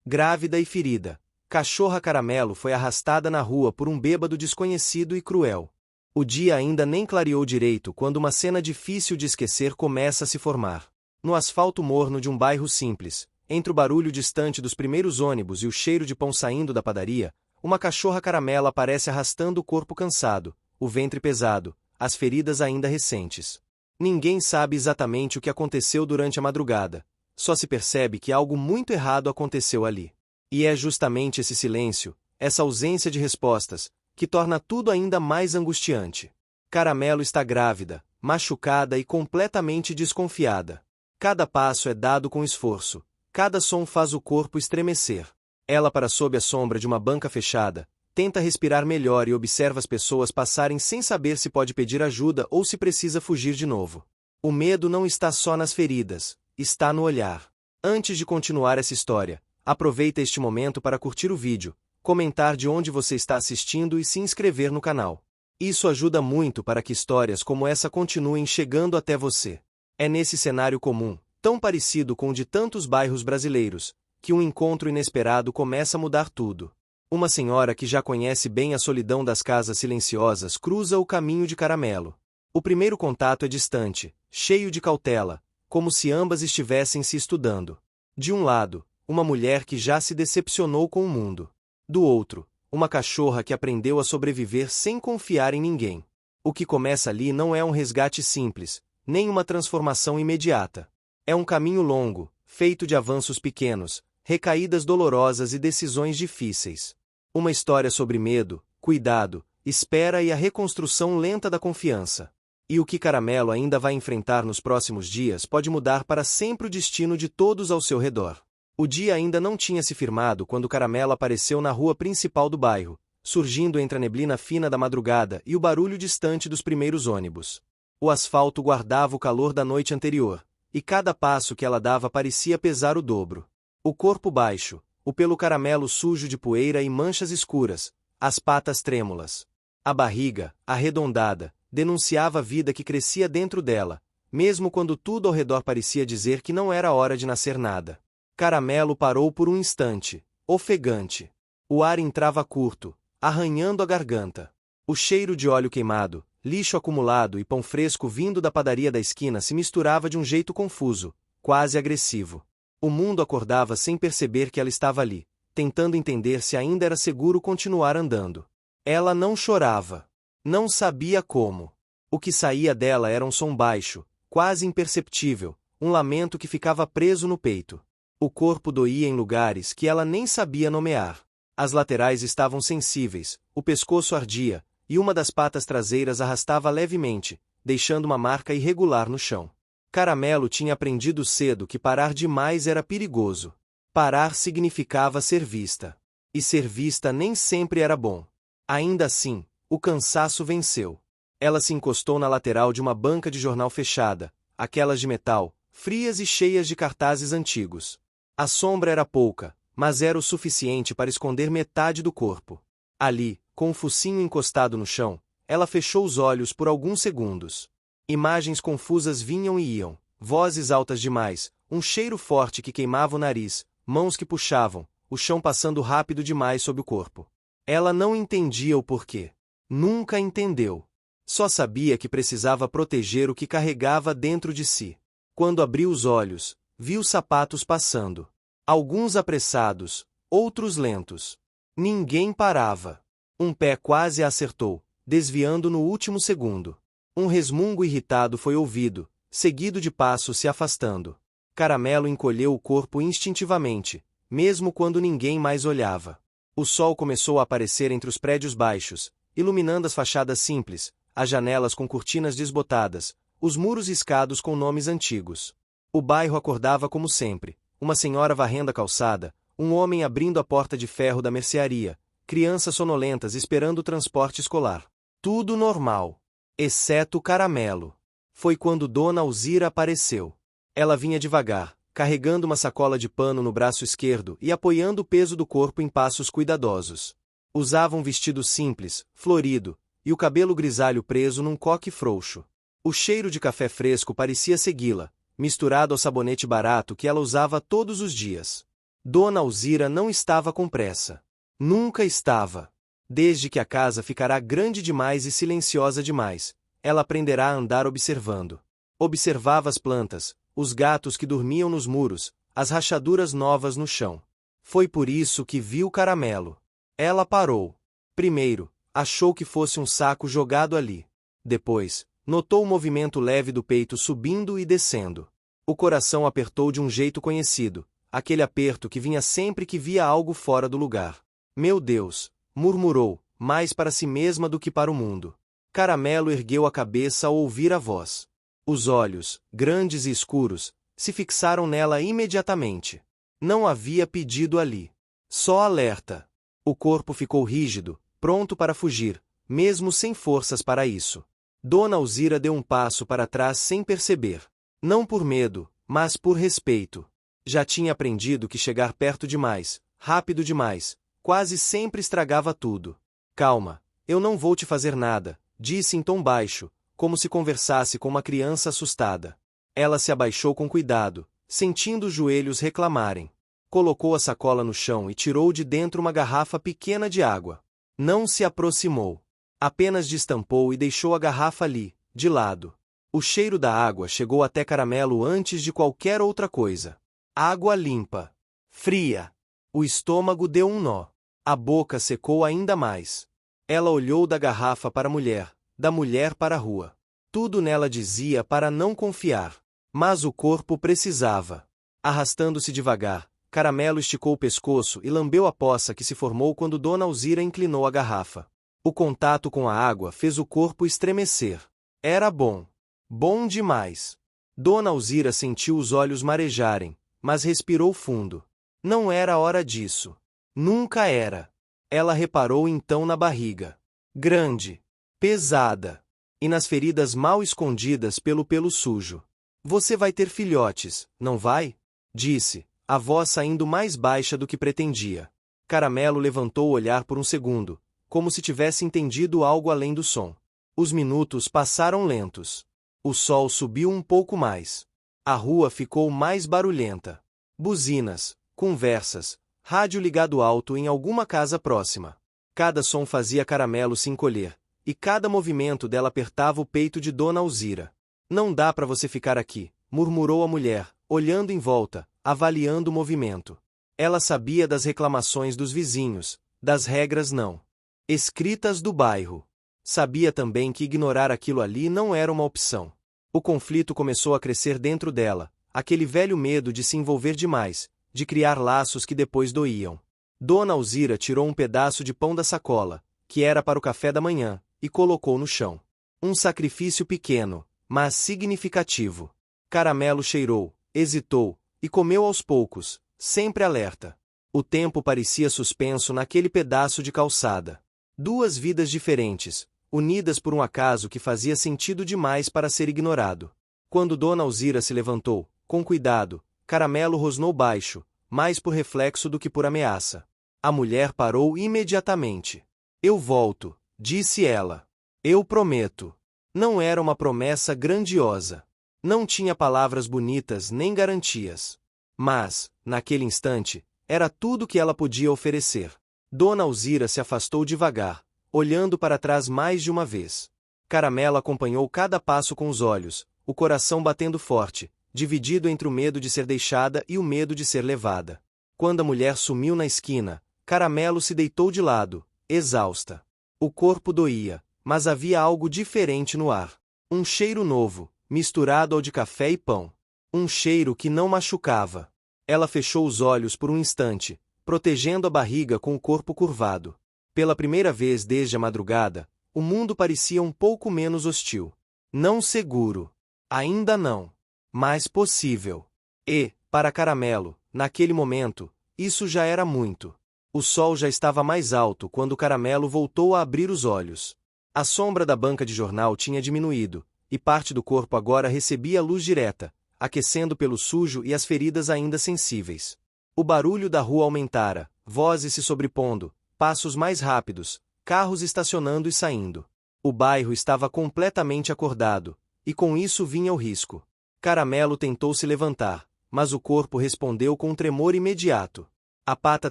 Grávida e ferida, cachorra Caramelo foi arrastada na rua por um bêbado desconhecido e cruel. O dia ainda nem clareou direito quando uma cena difícil de esquecer começa a se formar. No asfalto morno de um bairro simples, entre o barulho distante dos primeiros ônibus e o cheiro de pão saindo da padaria, uma cachorra caramelo aparece arrastando o corpo cansado, o ventre pesado, as feridas ainda recentes. Ninguém sabe exatamente o que aconteceu durante a madrugada, só se percebe que algo muito errado aconteceu ali. E é justamente esse silêncio, essa ausência de respostas, que torna tudo ainda mais angustiante. Caramelo está grávida, machucada e completamente desconfiada. Cada passo é dado com esforço, cada som faz o corpo estremecer. Ela para sob a sombra de uma banca fechada, tenta respirar melhor e observa as pessoas passarem sem saber se pode pedir ajuda ou se precisa fugir de novo. O medo não está só nas feridas, está no olhar. Antes de continuar essa história, aproveita este momento para curtir o vídeo, comentar de onde você está assistindo e se inscrever no canal. Isso ajuda muito para que histórias como essa continuem chegando até você. É nesse cenário comum, tão parecido com o de tantos bairros brasileiros, que um encontro inesperado começa a mudar tudo. Uma senhora que já conhece bem a solidão das casas silenciosas cruza o caminho de Caramelo. O primeiro contato é distante, cheio de cautela, como se ambas estivessem se estudando. De um lado, uma mulher que já se decepcionou com o mundo. Do outro, uma cachorra que aprendeu a sobreviver sem confiar em ninguém. O que começa ali não é um resgate simples, nem uma transformação imediata. É um caminho longo, feito de avanços pequenos, recaídas dolorosas e decisões difíceis. Uma história sobre medo, cuidado, espera e a reconstrução lenta da confiança. E o que Caramelo ainda vai enfrentar nos próximos dias pode mudar para sempre o destino de todos ao seu redor. O dia ainda não tinha se firmado quando Caramelo apareceu na rua principal do bairro, surgindo entre a neblina fina da madrugada e o barulho distante dos primeiros ônibus. O asfalto guardava o calor da noite anterior, e cada passo que ela dava parecia pesar o dobro. O corpo baixo, o pelo caramelo sujo de poeira e manchas escuras, as patas trêmulas. A barriga, arredondada, denunciava a vida que crescia dentro dela, mesmo quando tudo ao redor parecia dizer que não era hora de nascer nada. Caramelo parou por um instante, ofegante. O ar entrava curto, arranhando a garganta. O cheiro de óleo queimado, lixo acumulado e pão fresco vindo da padaria da esquina se misturava de um jeito confuso, quase agressivo. O mundo acordava sem perceber que ela estava ali, tentando entender se ainda era seguro continuar andando. Ela não chorava. Não sabia como. O que saía dela era um som baixo, quase imperceptível, um lamento que ficava preso no peito. O corpo doía em lugares que ela nem sabia nomear. As laterais estavam sensíveis, o pescoço ardia, e uma das patas traseiras arrastava levemente, deixando uma marca irregular no chão. Caramelo tinha aprendido cedo que parar demais era perigoso. Parar significava ser vista. E ser vista nem sempre era bom. Ainda assim, o cansaço venceu. Ela se encostou na lateral de uma banca de jornal fechada, aquelas de metal, frias e cheias de cartazes antigos. A sombra era pouca, mas era o suficiente para esconder metade do corpo. Ali, com o focinho encostado no chão, ela fechou os olhos por alguns segundos. Imagens confusas vinham e iam, vozes altas demais, um cheiro forte que queimava o nariz, mãos que puxavam, o chão passando rápido demais sob o corpo. Ela não entendia o porquê. Nunca entendeu. Só sabia que precisava proteger o que carregava dentro de si. Quando abriu os olhos, viu sapatos passando. Alguns apressados, outros lentos. Ninguém parava. Um pé quase a acertou, desviando no último segundo. Um resmungo irritado foi ouvido, seguido de passos se afastando. Caramelo encolheu o corpo instintivamente, mesmo quando ninguém mais olhava. O sol começou a aparecer entre os prédios baixos, iluminando as fachadas simples, as janelas com cortinas desbotadas, os muros riscados com nomes antigos. O bairro acordava como sempre, uma senhora varrendo a calçada, um homem abrindo a porta de ferro da mercearia, crianças sonolentas esperando o transporte escolar. Tudo normal. Exceto o Caramelo. Foi quando Dona Alzira apareceu. Ela vinha devagar, carregando uma sacola de pano no braço esquerdo e apoiando o peso do corpo em passos cuidadosos. Usava um vestido simples, florido, e o cabelo grisalho preso num coque frouxo. O cheiro de café fresco parecia segui-la, misturado ao sabonete barato que ela usava todos os dias. Dona Alzira não estava com pressa. Nunca estava. Desde que a casa ficará grande demais e silenciosa demais, ela aprenderá a andar observando. Observava as plantas, os gatos que dormiam nos muros, as rachaduras novas no chão. Foi por isso que viu Caramelo. Ela parou. Primeiro, achou que fosse um saco jogado ali. Depois, notou o movimento leve do peito subindo e descendo. O coração apertou de um jeito conhecido, aquele aperto que vinha sempre que via algo fora do lugar. Meu Deus, murmurou, mais para si mesma do que para o mundo. Caramelo ergueu a cabeça ao ouvir a voz. Os olhos, grandes e escuros, se fixaram nela imediatamente. Não havia pedido ali. Só alerta. O corpo ficou rígido, pronto para fugir, mesmo sem forças para isso. Dona Alzira deu um passo para trás sem perceber. Não por medo, mas por respeito. Já tinha aprendido que chegar perto demais, rápido demais, quase sempre estragava tudo. Calma, eu não vou te fazer nada, disse em tom baixo, como se conversasse com uma criança assustada. Ela se abaixou com cuidado, sentindo os joelhos reclamarem. Colocou a sacola no chão e tirou de dentro uma garrafa pequena de água. Não se aproximou. Apenas destampou e deixou a garrafa ali, de lado. O cheiro da água chegou até Caramelo antes de qualquer outra coisa. Água limpa. Fria. O estômago deu um nó. A boca secou ainda mais. Ela olhou da garrafa para a mulher, da mulher para a rua. Tudo nela dizia para não confiar. Mas o corpo precisava. Arrastando-se devagar, Caramelo esticou o pescoço e lambeu a poça que se formou quando Dona Alzira inclinou a garrafa. O contato com a água fez o corpo estremecer. Era bom. Bom demais. Dona Alzira sentiu os olhos marejarem, mas respirou fundo. Não era hora disso. Nunca era. Ela reparou então na barriga. Grande. Pesada. E nas feridas mal escondidas pelo pelo sujo. Você vai ter filhotes, não vai? Disse, a voz saindo mais baixa do que pretendia. Caramelo levantou o olhar por um segundo, como se tivesse entendido algo além do som. Os minutos passaram lentos. O sol subiu um pouco mais. A rua ficou mais barulhenta. Buzinas, conversas, rádio ligado alto em alguma casa próxima. Cada som fazia Caramelo se encolher, e cada movimento dela apertava o peito de Dona Alzira. Não dá para você ficar aqui, murmurou a mulher, olhando em volta, avaliando o movimento. Ela sabia das reclamações dos vizinhos, das regras não escritas do bairro. Sabia também que ignorar aquilo ali não era uma opção. O conflito começou a crescer dentro dela, aquele velho medo de se envolver demais, de criar laços que depois doíam. Dona Alzira tirou um pedaço de pão da sacola, que era para o café da manhã, e colocou no chão. Um sacrifício pequeno, mas significativo. Caramelo cheirou, hesitou, e comeu aos poucos, sempre alerta. O tempo parecia suspenso naquele pedaço de calçada. Duas vidas diferentes, unidas por um acaso que fazia sentido demais para ser ignorado. Quando Dona Alzira se levantou, com cuidado, Caramelo rosnou baixo, mais por reflexo do que por ameaça. A mulher parou imediatamente. Eu volto, disse ela. Eu prometo. Não era uma promessa grandiosa. Não tinha palavras bonitas nem garantias. Mas, naquele instante, era tudo que ela podia oferecer. Dona Alzira se afastou devagar, olhando para trás mais de uma vez. Caramelo acompanhou cada passo com os olhos, o coração batendo forte, dividido entre o medo de ser deixada e o medo de ser levada. Quando a mulher sumiu na esquina, Caramelo se deitou de lado, exausta. O corpo doía, mas havia algo diferente no ar. Um cheiro novo, misturado ao de café e pão. Um cheiro que não machucava. Ela fechou os olhos por um instante, protegendo a barriga com o corpo curvado. Pela primeira vez desde a madrugada, o mundo parecia um pouco menos hostil. Não seguro. Ainda não. Mas possível. E, para Caramelo, naquele momento, isso já era muito. O sol já estava mais alto quando Caramelo voltou a abrir os olhos. A sombra da banca de jornal tinha diminuído, e parte do corpo agora recebia luz direta, aquecendo pelo sujo e as feridas ainda sensíveis. O barulho da rua aumentara, vozes se sobrepondo, passos mais rápidos, carros estacionando e saindo. O bairro estava completamente acordado, e com isso vinha o risco. Caramelo tentou se levantar, mas o corpo respondeu com um tremor imediato. A pata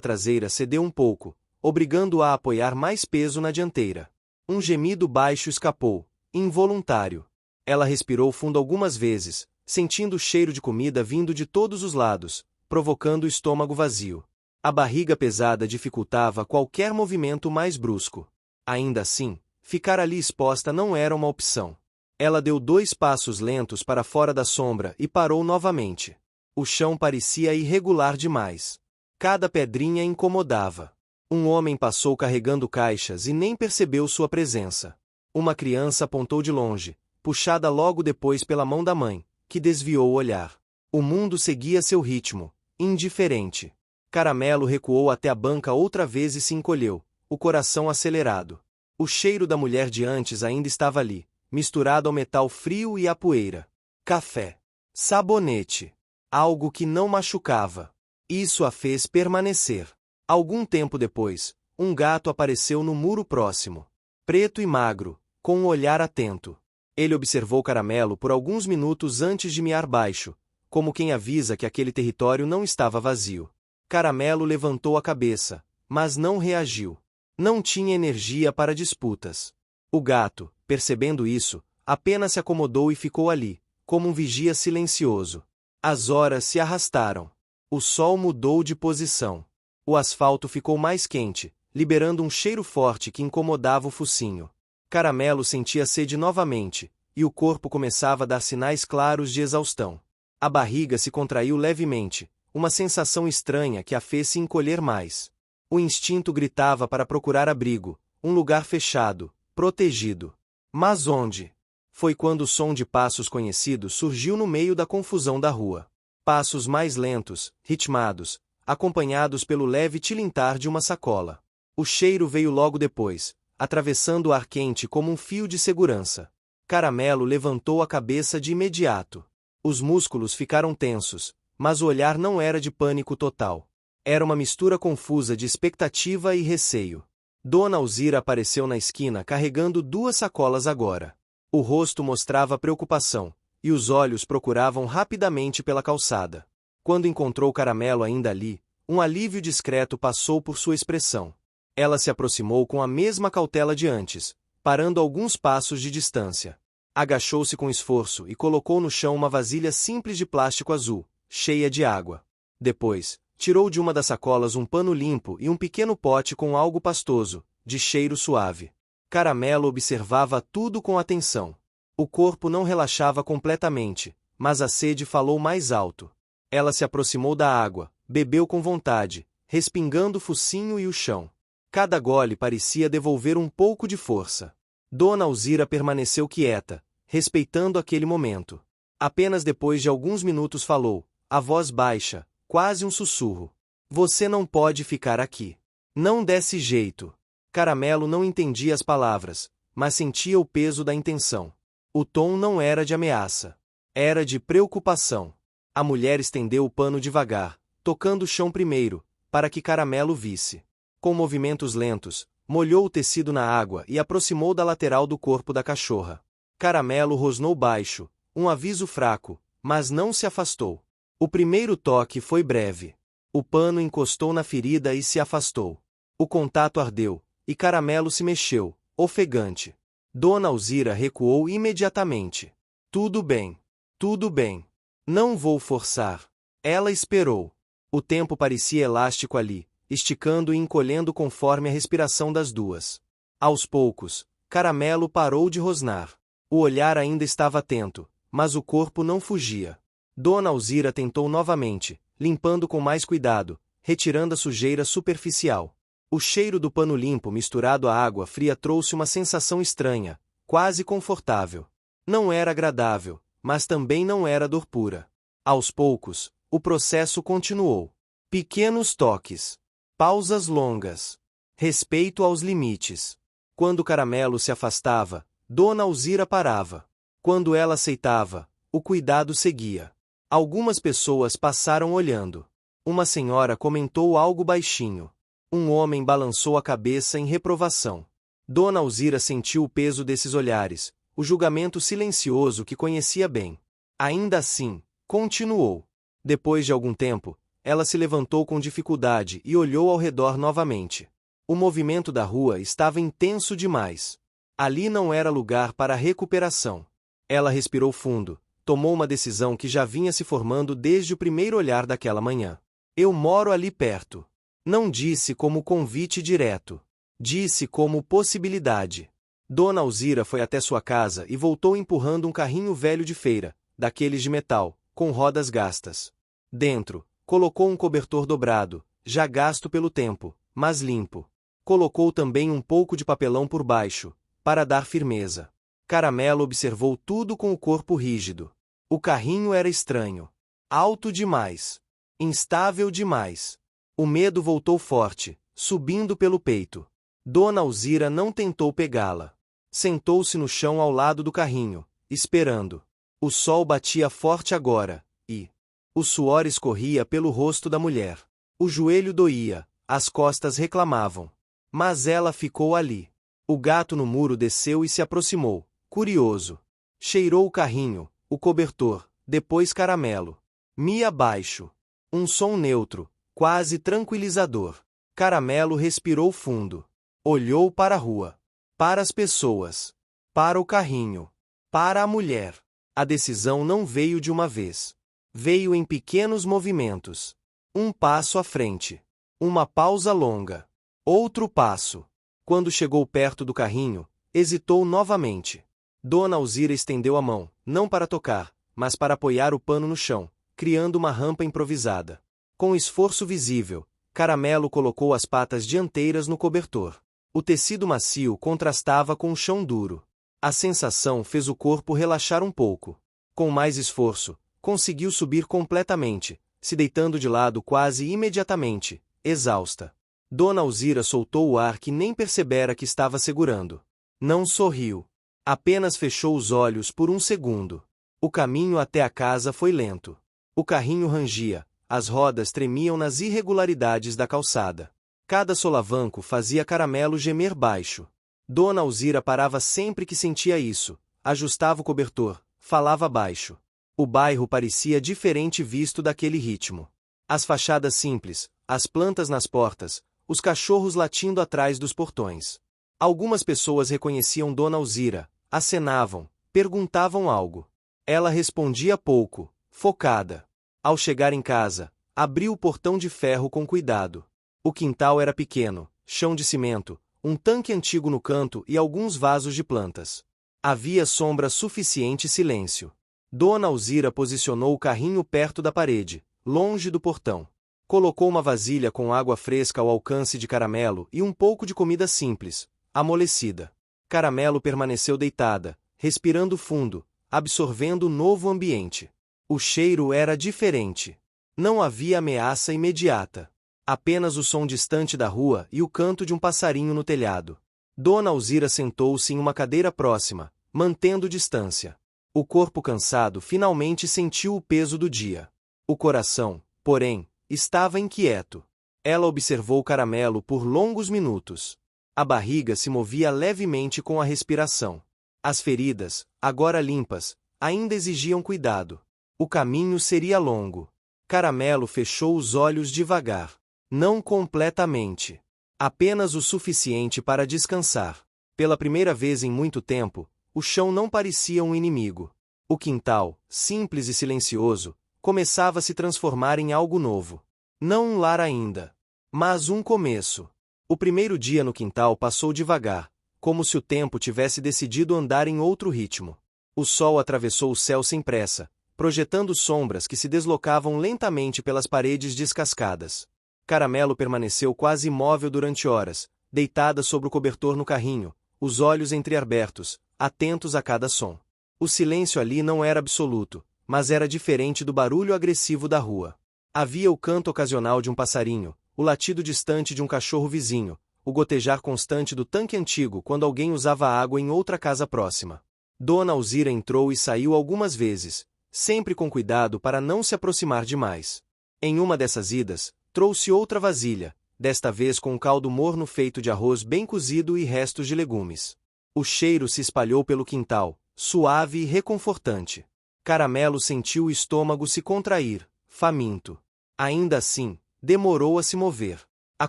traseira cedeu um pouco, obrigando-a a apoiar mais peso na dianteira. Um gemido baixo escapou, involuntário. Ela respirou fundo algumas vezes, sentindo o cheiro de comida vindo de todos os lados, provocando o estômago vazio. A barriga pesada dificultava qualquer movimento mais brusco. Ainda assim, ficar ali exposta não era uma opção. Ela deu 2 passos lentos para fora da sombra e parou novamente. O chão parecia irregular demais. Cada pedrinha incomodava. Um homem passou carregando caixas e nem percebeu sua presença. Uma criança apontou de longe, puxada logo depois pela mão da mãe, que desviou o olhar. O mundo seguia seu ritmo, indiferente. Caramelo recuou até a banca outra vez e se encolheu, o coração acelerado. O cheiro da mulher de antes ainda estava ali, misturado ao metal frio e à poeira. Café. Sabonete. Algo que não machucava. Isso a fez permanecer. Algum tempo depois, um gato apareceu no muro próximo. Preto e magro, com um olhar atento. Ele observou Caramelo por alguns minutos antes de miar baixo, como quem avisa que aquele território não estava vazio. Caramelo levantou a cabeça, mas não reagiu. Não tinha energia para disputas. O gato, percebendo isso, apenas se acomodou e ficou ali, como um vigia silencioso. As horas se arrastaram. O sol mudou de posição. O asfalto ficou mais quente, liberando um cheiro forte que incomodava o focinho. Caramelo sentia sede novamente, e o corpo começava a dar sinais claros de exaustão. A barriga se contraiu levemente, uma sensação estranha que a fez se encolher mais. O instinto gritava para procurar abrigo, um lugar fechado, protegido. Mas onde? Foi quando o som de passos conhecidos surgiu no meio da confusão da rua. Passos mais lentos, ritmados, acompanhados pelo leve tilintar de uma sacola. O cheiro veio logo depois, atravessando o ar quente como um fio de segurança. Caramelo levantou a cabeça de imediato. Os músculos ficaram tensos, mas o olhar não era de pânico total. Era uma mistura confusa de expectativa e receio. Dona Alzira apareceu na esquina carregando 2 sacolas agora. O rosto mostrava preocupação, e os olhos procuravam rapidamente pela calçada. Quando encontrou Caramelo ainda ali, um alívio discreto passou por sua expressão. Ela se aproximou com a mesma cautela de antes, parando a alguns passos de distância. Agachou-se com esforço e colocou no chão uma vasilha simples de plástico azul, cheia de água. Depois, tirou de uma das sacolas um pano limpo e um pequeno pote com algo pastoso, de cheiro suave. Caramelo observava tudo com atenção. O corpo não relaxava completamente, mas a sede falou mais alto. Ela se aproximou da água, bebeu com vontade, respingando o focinho e o chão. Cada gole parecia devolver um pouco de força. Dona Alzira permaneceu quieta, respeitando aquele momento. Apenas depois de alguns minutos falou, a voz baixa, quase um sussurro. Você não pode ficar aqui. Não desse jeito. Caramelo não entendia as palavras, mas sentia o peso da intenção. O tom não era de ameaça. Era de preocupação. A mulher estendeu o pano devagar, tocando o chão primeiro, para que Caramelo visse. Com movimentos lentos, molhou o tecido na água e aproximou da lateral do corpo da cachorra. Caramelo rosnou baixo, um aviso fraco, mas não se afastou. O primeiro toque foi breve. O pano encostou na ferida e se afastou. O contato ardeu, e Caramelo se mexeu, ofegante. Dona Alzira recuou imediatamente. Tudo bem. Tudo bem. Não vou forçar. Ela esperou. O tempo parecia elástico ali, esticando e encolhendo conforme a respiração das duas. Aos poucos, Caramelo parou de rosnar. O olhar ainda estava atento, mas o corpo não fugia. Dona Alzira tentou novamente, limpando com mais cuidado, retirando a sujeira superficial. O cheiro do pano limpo misturado à água fria trouxe uma sensação estranha, quase confortável. Não era agradável, mas também não era dor pura. Aos poucos, o processo continuou. Pequenos toques. Pausas longas. Respeito aos limites. Quando Caramelo se afastava, Dona Alzira parava. Quando ela aceitava, o cuidado seguia. Algumas pessoas passaram olhando. Uma senhora comentou algo baixinho. Um homem balançou a cabeça em reprovação. Dona Alzira sentiu o peso desses olhares, o julgamento silencioso que conhecia bem. Ainda assim, continuou. Depois de algum tempo, ela se levantou com dificuldade e olhou ao redor novamente. O movimento da rua estava intenso demais. Ali não era lugar para recuperação. Ela respirou fundo, tomou uma decisão que já vinha se formando desde o primeiro olhar daquela manhã. Eu moro ali perto. Não disse como convite direto. Disse como possibilidade. Dona Alzira foi até sua casa e voltou empurrando um carrinho velho de feira, daqueles de metal, com rodas gastas. Dentro, colocou um cobertor dobrado, já gasto pelo tempo, mas limpo. Colocou também um pouco de papelão por baixo, para dar firmeza. Caramelo observou tudo com o corpo rígido. O carrinho era estranho. Alto demais. Instável demais. O medo voltou forte, subindo pelo peito. Dona Alzira não tentou pegá-la. Sentou-se no chão ao lado do carrinho, esperando. O sol batia forte agora, e o suor escorria pelo rosto da mulher. O joelho doía, as costas reclamavam. Mas ela ficou ali. O gato no muro desceu e se aproximou, curioso. Cheirou o carrinho, o cobertor, depois Caramelo. Mia baixo. Um som neutro, quase tranquilizador. Caramelo respirou fundo. Olhou para a rua. Para as pessoas. Para o carrinho. Para a mulher. A decisão não veio de uma vez. Veio em pequenos movimentos. Um passo à frente. Uma pausa longa. Outro passo. Quando chegou perto do carrinho, hesitou novamente. Dona Alzira estendeu a mão, não para tocar, mas para apoiar o pano no chão, criando uma rampa improvisada. Com esforço visível, Caramelo colocou as patas dianteiras no cobertor. O tecido macio contrastava com o chão duro. A sensação fez o corpo relaxar um pouco. Com mais esforço, conseguiu subir completamente, se deitando de lado quase imediatamente, exausta. Dona Alzira soltou o ar que nem percebera que estava segurando. Não sorriu. Apenas fechou os olhos por um segundo. O caminho até a casa foi lento. O carrinho rangia, as rodas tremiam nas irregularidades da calçada. Cada solavanco fazia Caramelo gemer baixo. Dona Alzira parava sempre que sentia isso, ajustava o cobertor, falava baixo. O bairro parecia diferente visto daquele ritmo. As fachadas simples, as plantas nas portas, os cachorros latindo atrás dos portões. Algumas pessoas reconheciam Dona Alzira, acenavam, perguntavam algo. Ela respondia pouco, focada. Ao chegar em casa, abriu o portão de ferro com cuidado. O quintal era pequeno, chão de cimento, um tanque antigo no canto e alguns vasos de plantas. Havia sombra suficiente e silêncio. Dona Alzira posicionou o carrinho perto da parede, longe do portão. Colocou uma vasilha com água fresca ao alcance de Caramelo e um pouco de comida simples, amolecida. Caramelo permaneceu deitada, respirando fundo, absorvendo o novo ambiente. O cheiro era diferente. Não havia ameaça imediata. Apenas o som distante da rua e o canto de um passarinho no telhado. Dona Alzira sentou-se em uma cadeira próxima, mantendo distância. O corpo cansado finalmente sentiu o peso do dia. O coração, porém, estava inquieto. Ela observou Caramelo por longos minutos. A barriga se movia levemente com a respiração. As feridas, agora limpas, ainda exigiam cuidado. O caminho seria longo. Caramelo fechou os olhos devagar. Não completamente. Apenas o suficiente para descansar. Pela primeira vez em muito tempo, o chão não parecia um inimigo. O quintal, simples e silencioso, começava a se transformar em algo novo. Não um lar ainda, mas um começo. O primeiro dia no quintal passou devagar, como se o tempo tivesse decidido andar em outro ritmo. O sol atravessou o céu sem pressa, projetando sombras que se deslocavam lentamente pelas paredes descascadas. Caramelo permaneceu quase imóvel durante horas, deitada sobre o cobertor no carrinho, os olhos entreabertos, atentos a cada som. O silêncio ali não era absoluto, mas era diferente do barulho agressivo da rua. Havia o canto ocasional de um passarinho, o latido distante de um cachorro vizinho, o gotejar constante do tanque antigo quando alguém usava água em outra casa próxima. Dona Alzira entrou e saiu algumas vezes, sempre com cuidado para não se aproximar demais. Em uma dessas idas, trouxe outra vasilha, desta vez com um caldo morno feito de arroz bem cozido e restos de legumes. O cheiro se espalhou pelo quintal, suave e reconfortante. Caramelo sentiu o estômago se contrair, faminto. Ainda assim, demorou a se mover. A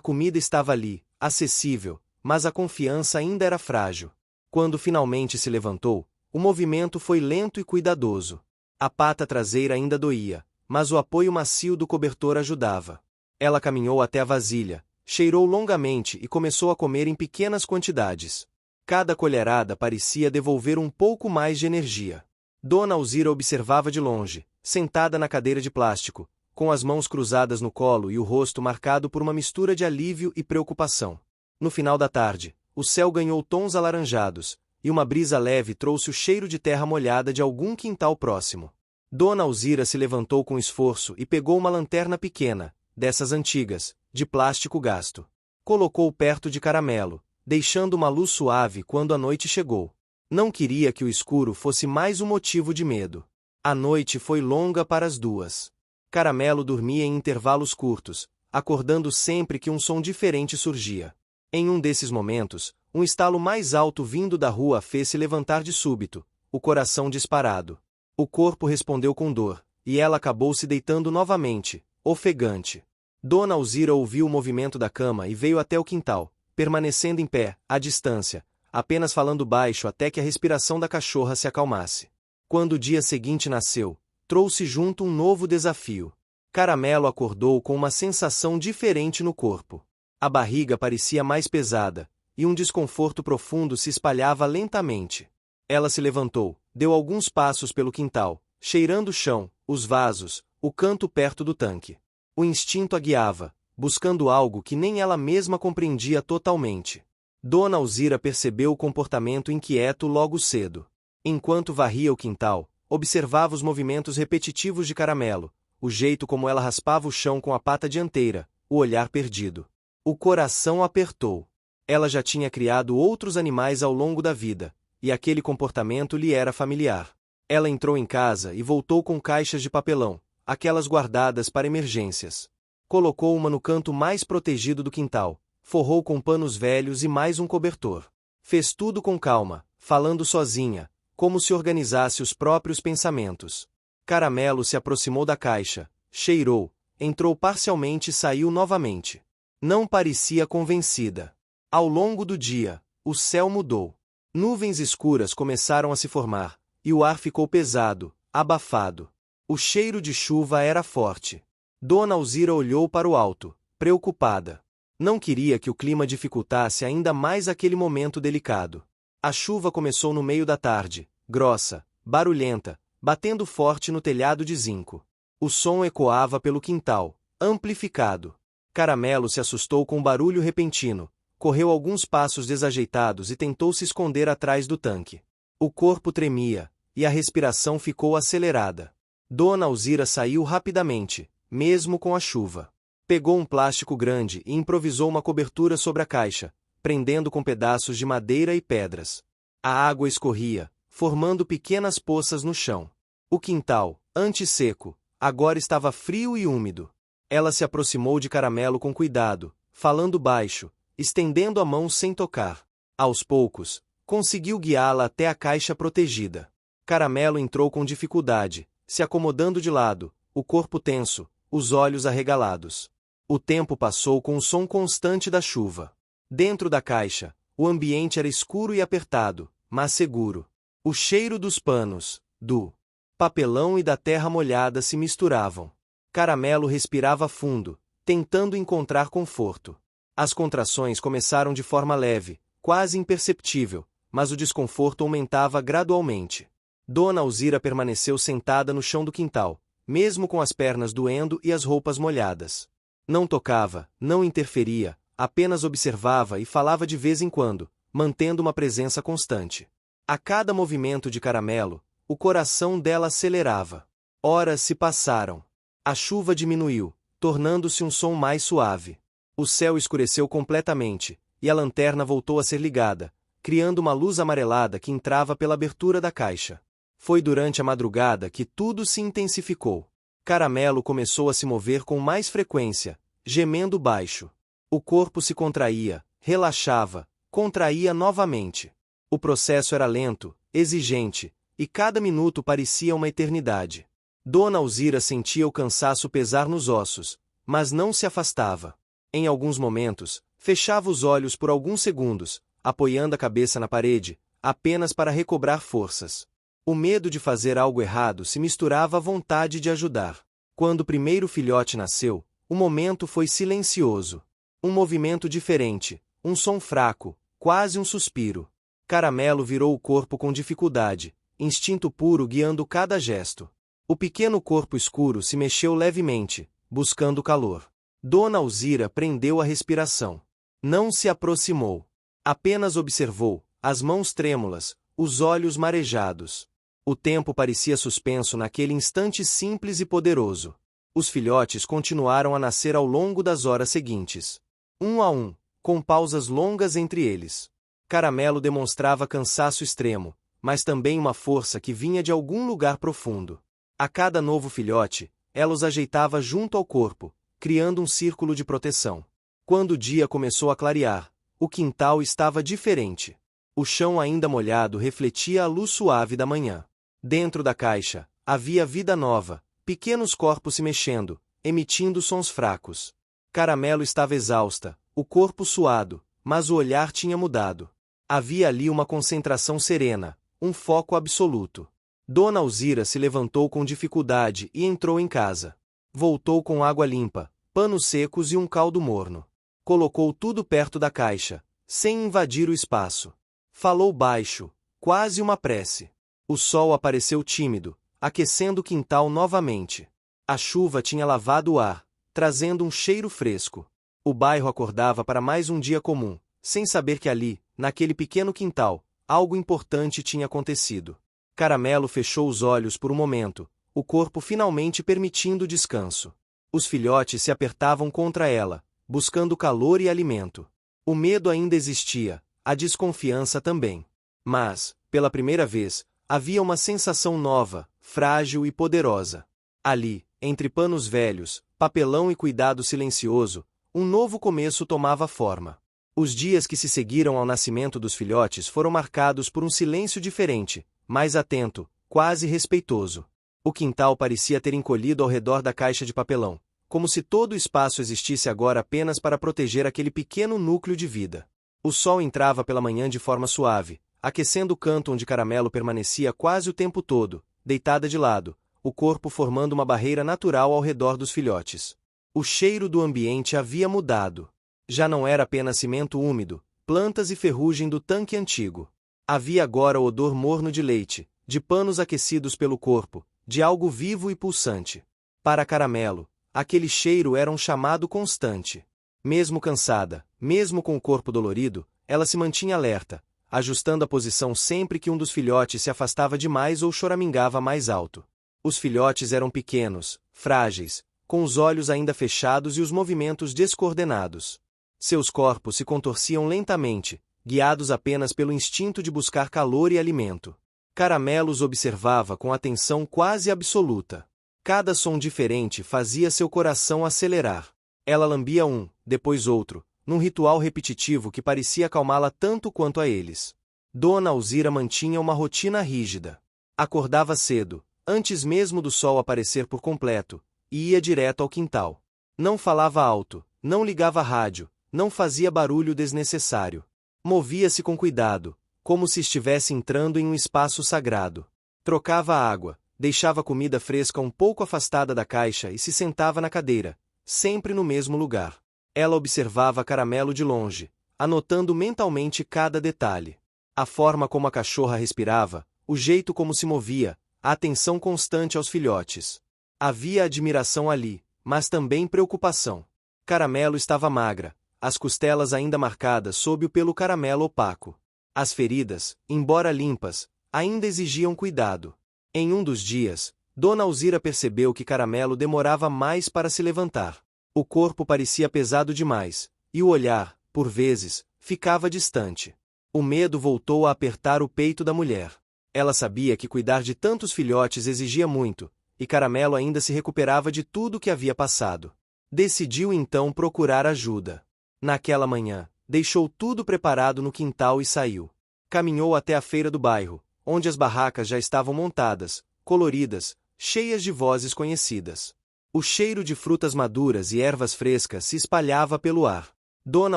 comida estava ali, acessível, mas a confiança ainda era frágil. Quando finalmente se levantou, o movimento foi lento e cuidadoso. A pata traseira ainda doía, mas o apoio macio do cobertor ajudava. Ela caminhou até a vasilha, cheirou longamente e começou a comer em pequenas quantidades. Cada colherada parecia devolver um pouco mais de energia. Dona Alzira observava de longe, sentada na cadeira de plástico, com as mãos cruzadas no colo e o rosto marcado por uma mistura de alívio e preocupação. No final da tarde, o céu ganhou tons alaranjados, e uma brisa leve trouxe o cheiro de terra molhada de algum quintal próximo. Dona Alzira se levantou com esforço e pegou uma lanterna pequena, dessas antigas, de plástico gasto. Colocou perto de Caramelo, deixando uma luz suave quando a noite chegou. Não queria que o escuro fosse mais um motivo de medo. A noite foi longa para as duas. Caramelo dormia em intervalos curtos, acordando sempre que um som diferente surgia. Em um desses momentos, um estalo mais alto vindo da rua fez-se levantar de súbito, o coração disparado. O corpo respondeu com dor, e ela acabou se deitando novamente, ofegante. Dona Alzira ouviu o movimento da cama e veio até o quintal, permanecendo em pé, à distância, apenas falando baixo até que a respiração da cachorra se acalmasse. Quando o dia seguinte nasceu, trouxe junto um novo desafio. Caramelo acordou com uma sensação diferente no corpo. A barriga parecia mais pesada, e um desconforto profundo se espalhava lentamente. Ela se levantou, deu alguns passos pelo quintal, cheirando o chão, os vasos, o canto perto do tanque. O instinto a guiava, buscando algo que nem ela mesma compreendia totalmente. Dona Alzira percebeu o comportamento inquieto logo cedo. Enquanto varria o quintal, observava os movimentos repetitivos de Caramelo, o jeito como ela raspava o chão com a pata dianteira, o olhar perdido. O coração apertou. Ela já tinha criado outros animais ao longo da vida, e aquele comportamento lhe era familiar. Ela entrou em casa e voltou com caixas de papelão, aquelas guardadas para emergências. Colocou uma no canto mais protegido do quintal, forrou com panos velhos e mais um cobertor. Fez tudo com calma, falando sozinha, como se organizasse os próprios pensamentos. Caramelo se aproximou da caixa, cheirou, entrou parcialmente e saiu novamente. Não parecia convencida. Ao longo do dia, o céu mudou. Nuvens escuras começaram a se formar, e o ar ficou pesado, abafado. O cheiro de chuva era forte. Dona Alzira olhou para o alto, preocupada. Não queria que o clima dificultasse ainda mais aquele momento delicado. A chuva começou no meio da tarde, grossa, barulhenta, batendo forte no telhado de zinco. O som ecoava pelo quintal, amplificado. Caramelo se assustou com o barulho repentino, correu alguns passos desajeitados e tentou se esconder atrás do tanque. O corpo tremia, e a respiração ficou acelerada. Dona Alzira saiu rapidamente, mesmo com a chuva. Pegou um plástico grande e improvisou uma cobertura sobre a caixa, prendendo com pedaços de madeira e pedras. A água escorria, formando pequenas poças no chão. O quintal, antes seco, agora estava frio e úmido. Ela se aproximou de Caramelo com cuidado, falando baixo, estendendo a mão sem tocar. Aos poucos, conseguiu guiá-la até a caixa protegida. Caramelo entrou com dificuldade, se acomodando de lado, o corpo tenso, os olhos arregalados. O tempo passou com o som constante da chuva. Dentro da caixa, o ambiente era escuro e apertado, mas seguro. O cheiro dos panos, do papelão e da terra molhada se misturavam. Caramelo respirava fundo, tentando encontrar conforto. As contrações começaram de forma leve, quase imperceptível, mas o desconforto aumentava gradualmente. Dona Alzira permaneceu sentada no chão do quintal, mesmo com as pernas doendo e as roupas molhadas. Não tocava, não interferia, apenas observava e falava de vez em quando, mantendo uma presença constante. A cada movimento de Caramelo, o coração dela acelerava. Horas se passaram. A chuva diminuiu, tornando-se um som mais suave. O céu escureceu completamente, e a lanterna voltou a ser ligada, criando uma luz amarelada que entrava pela abertura da caixa. Foi durante a madrugada que tudo se intensificou. Caramelo começou a se mover com mais frequência, gemendo baixo. O corpo se contraía, relaxava, contraía novamente. O processo era lento, exigente, e cada minuto parecia uma eternidade. Dona Alzira sentia o cansaço pesar nos ossos, mas não se afastava. Em alguns momentos, fechava os olhos por alguns segundos, apoiando a cabeça na parede, apenas para recobrar forças. O medo de fazer algo errado se misturava à vontade de ajudar. Quando o primeiro filhote nasceu, o momento foi silencioso. Um movimento diferente, um som fraco, quase um suspiro. Caramelo virou o corpo com dificuldade, instinto puro guiando cada gesto. O pequeno corpo escuro se mexeu levemente, buscando calor. Dona Alzira prendeu a respiração. Não se aproximou. Apenas observou, as mãos trêmulas, os olhos marejados. O tempo parecia suspenso naquele instante simples e poderoso. Os filhotes continuaram a nascer ao longo das horas seguintes. Um a um, com pausas longas entre eles. Caramelo demonstrava cansaço extremo, mas também uma força que vinha de algum lugar profundo. A cada novo filhote, ela os ajeitava junto ao corpo, criando um círculo de proteção. Quando o dia começou a clarear, o quintal estava diferente. O chão ainda molhado refletia a luz suave da manhã. Dentro da caixa, havia vida nova, pequenos corpos se mexendo, emitindo sons fracos. Caramelo estava exausta, o corpo suado, mas o olhar tinha mudado. Havia ali uma concentração serena, um foco absoluto. Dona Alzira se levantou com dificuldade e entrou em casa. Voltou com água limpa, panos secos e um caldo morno. Colocou tudo perto da caixa, sem invadir o espaço. Falou baixo, quase uma prece. O sol apareceu tímido, aquecendo o quintal novamente. A chuva tinha lavado o ar, trazendo um cheiro fresco. O bairro acordava para mais um dia comum, sem saber que ali, naquele pequeno quintal, algo importante tinha acontecido. Caramelo fechou os olhos por um momento, o corpo finalmente permitindo descanso. Os filhotes se apertavam contra ela, buscando calor e alimento. O medo ainda existia, a desconfiança também. Mas, pela primeira vez, havia uma sensação nova, frágil e poderosa. Ali, entre panos velhos, papelão e cuidado silencioso, um novo começo tomava forma. Os dias que se seguiram ao nascimento dos filhotes foram marcados por um silêncio diferente, mais atento, quase respeitoso. O quintal parecia ter encolhido ao redor da caixa de papelão, como se todo o espaço existisse agora apenas para proteger aquele pequeno núcleo de vida. O sol entrava pela manhã de forma suave, aquecendo o canto onde Caramelo permanecia quase o tempo todo, deitada de lado, o corpo formando uma barreira natural ao redor dos filhotes. O cheiro do ambiente havia mudado. Já não era apenas cimento úmido, plantas e ferrugem do tanque antigo. Havia agora o odor morno de leite, de panos aquecidos pelo corpo, de algo vivo e pulsante. Para Caramelo, aquele cheiro era um chamado constante. Mesmo cansada, mesmo com o corpo dolorido, ela se mantinha alerta, ajustando a posição sempre que um dos filhotes se afastava demais ou choramingava mais alto. Os filhotes eram pequenos, frágeis, com os olhos ainda fechados e os movimentos descoordenados. Seus corpos se contorciam lentamente, guiados apenas pelo instinto de buscar calor e alimento. Caramelo os observava com atenção quase absoluta. Cada som diferente fazia seu coração acelerar. Ela lambia um, depois outro, num ritual repetitivo que parecia acalmá-la tanto quanto a eles. Dona Alzira mantinha uma rotina rígida. Acordava cedo, antes mesmo do sol aparecer por completo, e ia direto ao quintal. Não falava alto, não ligava rádio, não fazia barulho desnecessário. Movia-se com cuidado, como se estivesse entrando em um espaço sagrado. Trocava a água, deixava a comida fresca um pouco afastada da caixa e se sentava na cadeira, sempre no mesmo lugar. Ela observava Caramelo de longe, anotando mentalmente cada detalhe. A forma como a cachorra respirava, o jeito como se movia, a atenção constante aos filhotes. Havia admiração ali, mas também preocupação. Caramelo estava magra, as costelas ainda marcadas sob o pelo caramelo opaco. As feridas, embora limpas, ainda exigiam cuidado. Em um dos dias, Dona Alzira percebeu que Caramelo demorava mais para se levantar. O corpo parecia pesado demais, e o olhar, por vezes, ficava distante. O medo voltou a apertar o peito da mulher. Ela sabia que cuidar de tantos filhotes exigia muito, e Caramelo ainda se recuperava de tudo que havia passado. Decidiu então procurar ajuda. Naquela manhã, deixou tudo preparado no quintal e saiu. Caminhou até a feira do bairro, onde as barracas já estavam montadas, coloridas, cheias de vozes conhecidas. O cheiro de frutas maduras e ervas frescas se espalhava pelo ar. Dona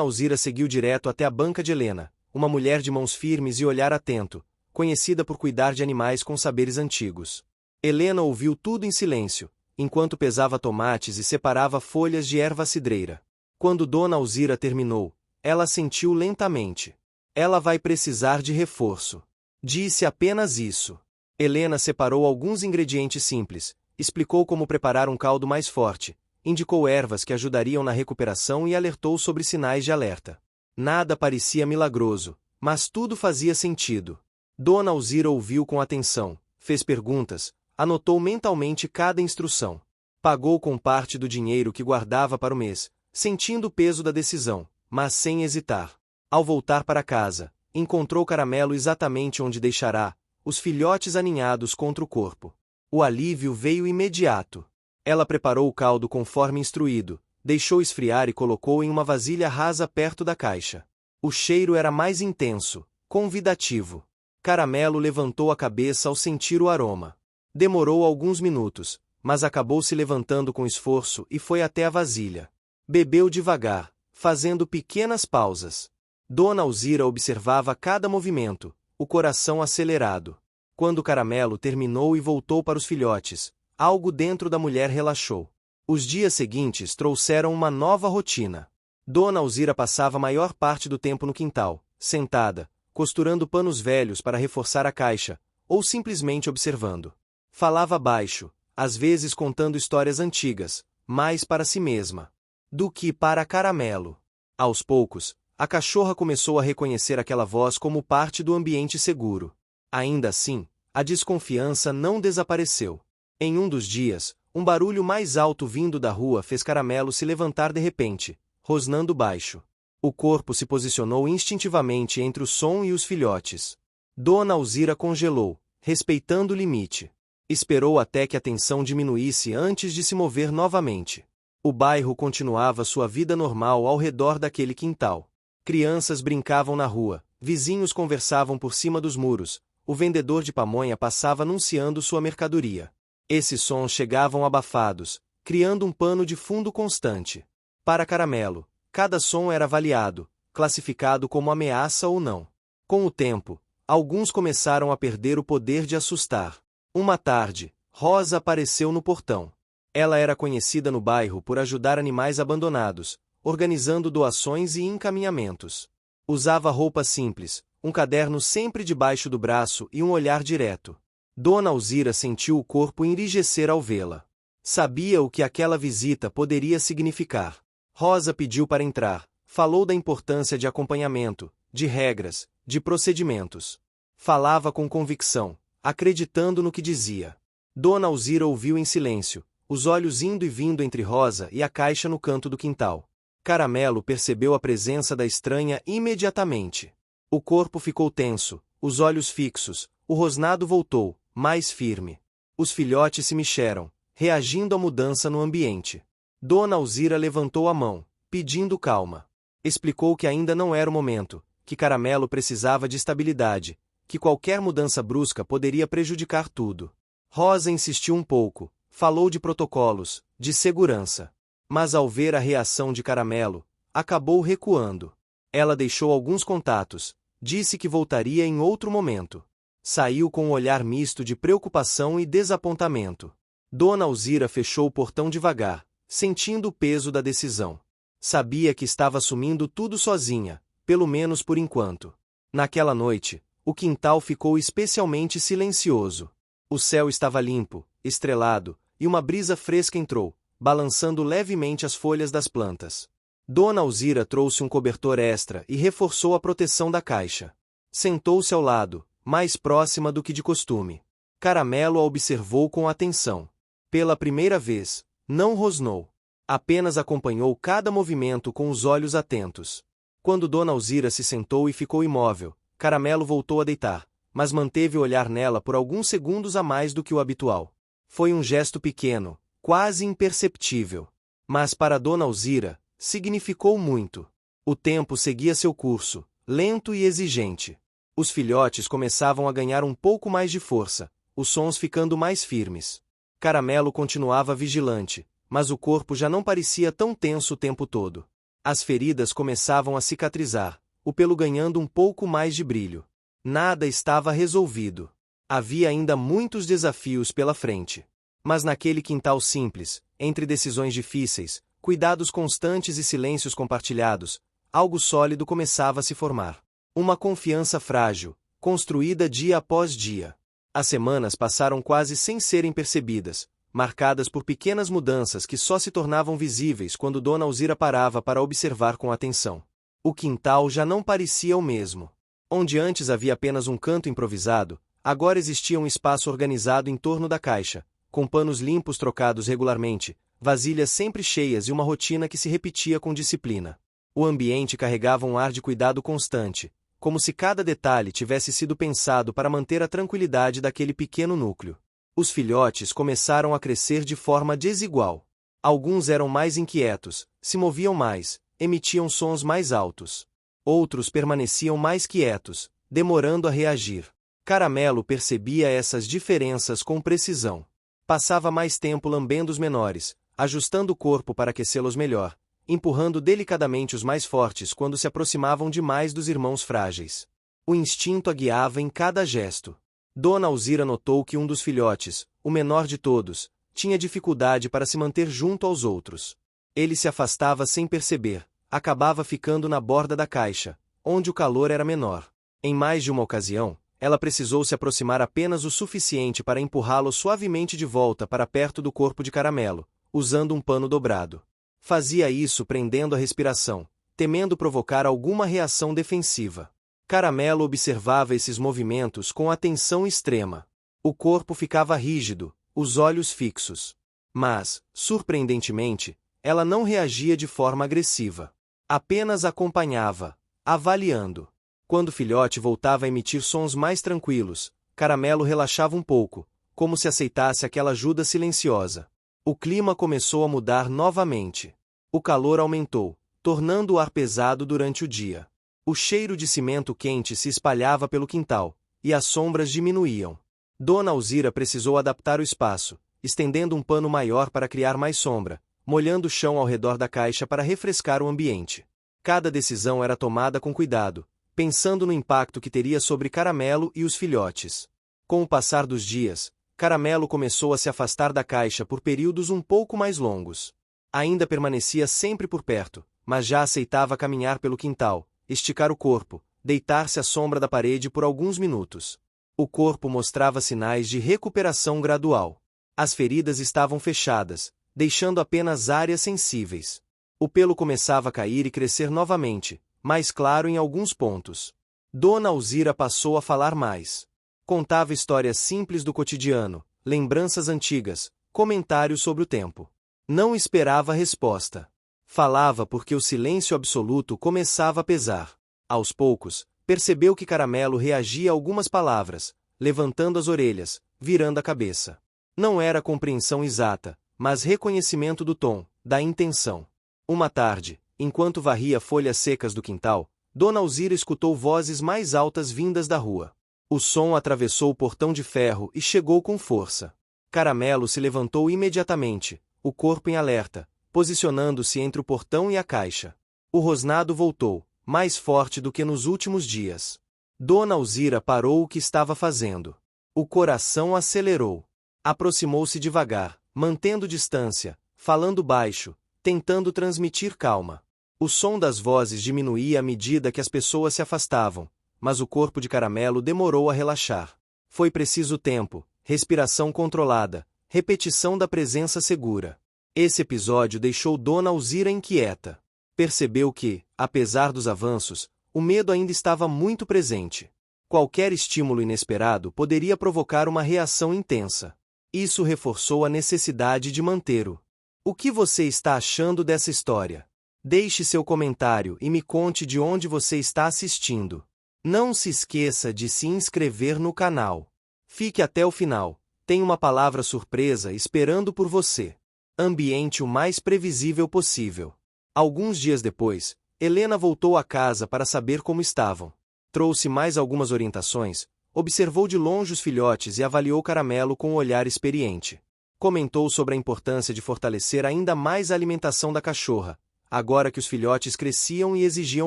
Alzira seguiu direto até a banca de Helena, uma mulher de mãos firmes e olhar atento, conhecida por cuidar de animais com saberes antigos. Helena ouviu tudo em silêncio, enquanto pesava tomates e separava folhas de erva cidreira. Quando Dona Alzira terminou, ela assentiu lentamente. Ela vai precisar de reforço. Disse apenas isso. Helena separou alguns ingredientes simples, explicou como preparar um caldo mais forte, indicou ervas que ajudariam na recuperação e alertou sobre sinais de alerta. Nada parecia milagroso, mas tudo fazia sentido. Dona Alzira ouviu com atenção, fez perguntas, anotou mentalmente cada instrução. Pagou com parte do dinheiro que guardava para o mês, sentindo o peso da decisão, mas sem hesitar. Ao voltar para casa, encontrou Caramelo exatamente onde deixará, os filhotes aninhados contra o corpo. O alívio veio imediato. Ela preparou o caldo conforme instruído, deixou esfriar e colocou em uma vasilha rasa perto da caixa. O cheiro era mais intenso, convidativo. Caramelo levantou a cabeça ao sentir o aroma. Demorou alguns minutos, mas acabou se levantando com esforço e foi até a vasilha. Bebeu devagar, fazendo pequenas pausas. Dona Alzira observava cada movimento, o coração acelerado. Quando Caramelo terminou e voltou para os filhotes, algo dentro da mulher relaxou. Os dias seguintes trouxeram uma nova rotina. Dona Alzira passava a maior parte do tempo no quintal, sentada, costurando panos velhos para reforçar a caixa, ou simplesmente observando. Falava baixo, às vezes contando histórias antigas, mais para si mesma do que para Caramelo. Aos poucos, a cachorra começou a reconhecer aquela voz como parte do ambiente seguro. Ainda assim, a desconfiança não desapareceu. Em um dos dias, um barulho mais alto vindo da rua fez Caramelo se levantar de repente, rosnando baixo. O corpo se posicionou instintivamente entre o som e os filhotes. Dona Alzira congelou, respeitando o limite. Esperou até que a tensão diminuísse antes de se mover novamente. O bairro continuava sua vida normal ao redor daquele quintal. Crianças brincavam na rua, vizinhos conversavam por cima dos muros, o vendedor de pamonha passava anunciando sua mercadoria. Esses sons chegavam abafados, criando um pano de fundo constante. Para Caramelo, cada som era avaliado, classificado como ameaça ou não. Com o tempo, alguns começaram a perder o poder de assustar. Uma tarde, Rosa apareceu no portão. Ela era conhecida no bairro por ajudar animais abandonados, organizando doações e encaminhamentos. Usava roupa simples, um caderno sempre debaixo do braço e um olhar direto. Dona Alzira sentiu o corpo enrijecer ao vê-la. Sabia o que aquela visita poderia significar. Rosa pediu para entrar, falou da importância de acompanhamento, de regras, de procedimentos. Falava com convicção, acreditando no que dizia. Dona Alzira ouviu em silêncio, os olhos indo e vindo entre Rosa e a caixa no canto do quintal. Caramelo percebeu a presença da estranha imediatamente. O corpo ficou tenso, os olhos fixos, o rosnado voltou, mais firme. Os filhotes se mexeram, reagindo à mudança no ambiente. Dona Alzira levantou a mão, pedindo calma. Explicou que ainda não era o momento, que Caramelo precisava de estabilidade, que qualquer mudança brusca poderia prejudicar tudo. Rosa insistiu um pouco, falou de protocolos, de segurança. Mas ao ver a reação de Caramelo, acabou recuando. Ela deixou alguns contatos, disse que voltaria em outro momento. Saiu com um olhar misto de preocupação e desapontamento. Dona Alzira fechou o portão devagar, sentindo o peso da decisão. Sabia que estava assumindo tudo sozinha, pelo menos por enquanto. Naquela noite, o quintal ficou especialmente silencioso. O céu estava limpo, estrelado, e uma brisa fresca entrou, balançando levemente as folhas das plantas. Dona Alzira trouxe um cobertor extra e reforçou a proteção da caixa. Sentou-se ao lado, mais próxima do que de costume. Caramelo a observou com atenção. Pela primeira vez, não rosnou. Apenas acompanhou cada movimento com os olhos atentos. Quando Dona Alzira se sentou e ficou imóvel, Caramelo voltou a deitar, mas manteve o olhar nela por alguns segundos a mais do que o habitual. Foi um gesto pequeno, quase imperceptível. Mas para Dona Alzira, significou muito. O tempo seguia seu curso, lento e exigente. Os filhotes começavam a ganhar um pouco mais de força, os sons ficando mais firmes. Caramelo continuava vigilante, mas o corpo já não parecia tão tenso o tempo todo. As feridas começavam a cicatrizar, o pelo ganhando um pouco mais de brilho. Nada estava resolvido. Havia ainda muitos desafios pela frente. Mas naquele quintal simples, entre decisões difíceis, cuidados constantes e silêncios compartilhados, algo sólido começava a se formar. Uma confiança frágil, construída dia após dia. As semanas passaram quase sem serem percebidas, marcadas por pequenas mudanças que só se tornavam visíveis quando Dona Alzira parava para observar com atenção. O quintal já não parecia o mesmo. Onde antes havia apenas um canto improvisado, agora existia um espaço organizado em torno da caixa, com panos limpos trocados regularmente, vasilhas sempre cheias e uma rotina que se repetia com disciplina. O ambiente carregava um ar de cuidado constante, como se cada detalhe tivesse sido pensado para manter a tranquilidade daquele pequeno núcleo. Os filhotes começaram a crescer de forma desigual. Alguns eram mais inquietos, se moviam mais, emitiam sons mais altos. Outros permaneciam mais quietos, demorando a reagir. Caramelo percebia essas diferenças com precisão. Passava mais tempo lambendo os menores, ajustando o corpo para aquecê-los melhor, empurrando delicadamente os mais fortes quando se aproximavam demais dos irmãos frágeis. O instinto a guiava em cada gesto. Dona Alzira notou que um dos filhotes, o menor de todos, tinha dificuldade para se manter junto aos outros. Ele se afastava sem perceber, acabava ficando na borda da caixa, onde o calor era menor. Em mais de uma ocasião, ela precisou se aproximar apenas o suficiente para empurrá-lo suavemente de volta para perto do corpo de Caramelo, usando um pano dobrado. Fazia isso prendendo a respiração, temendo provocar alguma reação defensiva. Caramelo observava esses movimentos com atenção extrema. O corpo ficava rígido, os olhos fixos. Mas, surpreendentemente, ela não reagia de forma agressiva. Apenas acompanhava, avaliando. Quando o filhote voltava a emitir sons mais tranquilos, Caramelo relaxava um pouco, como se aceitasse aquela ajuda silenciosa. O clima começou a mudar novamente. O calor aumentou, tornando o ar pesado durante o dia. O cheiro de cimento quente se espalhava pelo quintal, e as sombras diminuíam. Dona Alzira precisou adaptar o espaço, estendendo um pano maior para criar mais sombra, molhando o chão ao redor da caixa para refrescar o ambiente. Cada decisão era tomada com cuidado, pensando no impacto que teria sobre Caramelo e os filhotes. Com o passar dos dias, Caramelo começou a se afastar da caixa por períodos um pouco mais longos. Ainda permanecia sempre por perto, mas já aceitava caminhar pelo quintal, esticar o corpo, deitar-se à sombra da parede por alguns minutos. O corpo mostrava sinais de recuperação gradual. As feridas estavam fechadas, deixando apenas áreas sensíveis. O pelo começava a cair e crescer novamente, mais claro em alguns pontos. Dona Alzira passou a falar mais. Contava histórias simples do cotidiano, lembranças antigas, comentários sobre o tempo. Não esperava resposta. Falava porque o silêncio absoluto começava a pesar. Aos poucos, percebeu que Caramelo reagia a algumas palavras, levantando as orelhas, virando a cabeça. Não era compreensão exata, mas reconhecimento do tom, da intenção. Uma tarde, enquanto varria folhas secas do quintal, Dona Alzira escutou vozes mais altas vindas da rua. O som atravessou o portão de ferro e chegou com força. Caramelo se levantou imediatamente, o corpo em alerta, posicionando-se entre o portão e a caixa. O rosnado voltou, mais forte do que nos últimos dias. Dona Alzira parou o que estava fazendo. O coração acelerou. Aproximou-se devagar, mantendo distância, falando baixo, tentando transmitir calma. O som das vozes diminuía à medida que as pessoas se afastavam, mas o corpo de Caramelo demorou a relaxar. Foi preciso tempo, respiração controlada, repetição da presença segura. Esse episódio deixou Dona Alzira inquieta. Percebeu que, apesar dos avanços, o medo ainda estava muito presente. Qualquer estímulo inesperado poderia provocar uma reação intensa. Isso reforçou a necessidade de manter-o. O que você está achando dessa história? Deixe seu comentário e me conte de onde você está assistindo. Não se esqueça de se inscrever no canal. Fique até o final, tem uma palavra surpresa esperando por você. Ambiente o mais previsível possível. Alguns dias depois, Helena voltou à casa para saber como estavam. Trouxe mais algumas orientações, observou de longe os filhotes e avaliou Caramelo com um olhar experiente. Comentou sobre a importância de fortalecer ainda mais a alimentação da cachorra, agora que os filhotes cresciam e exigiam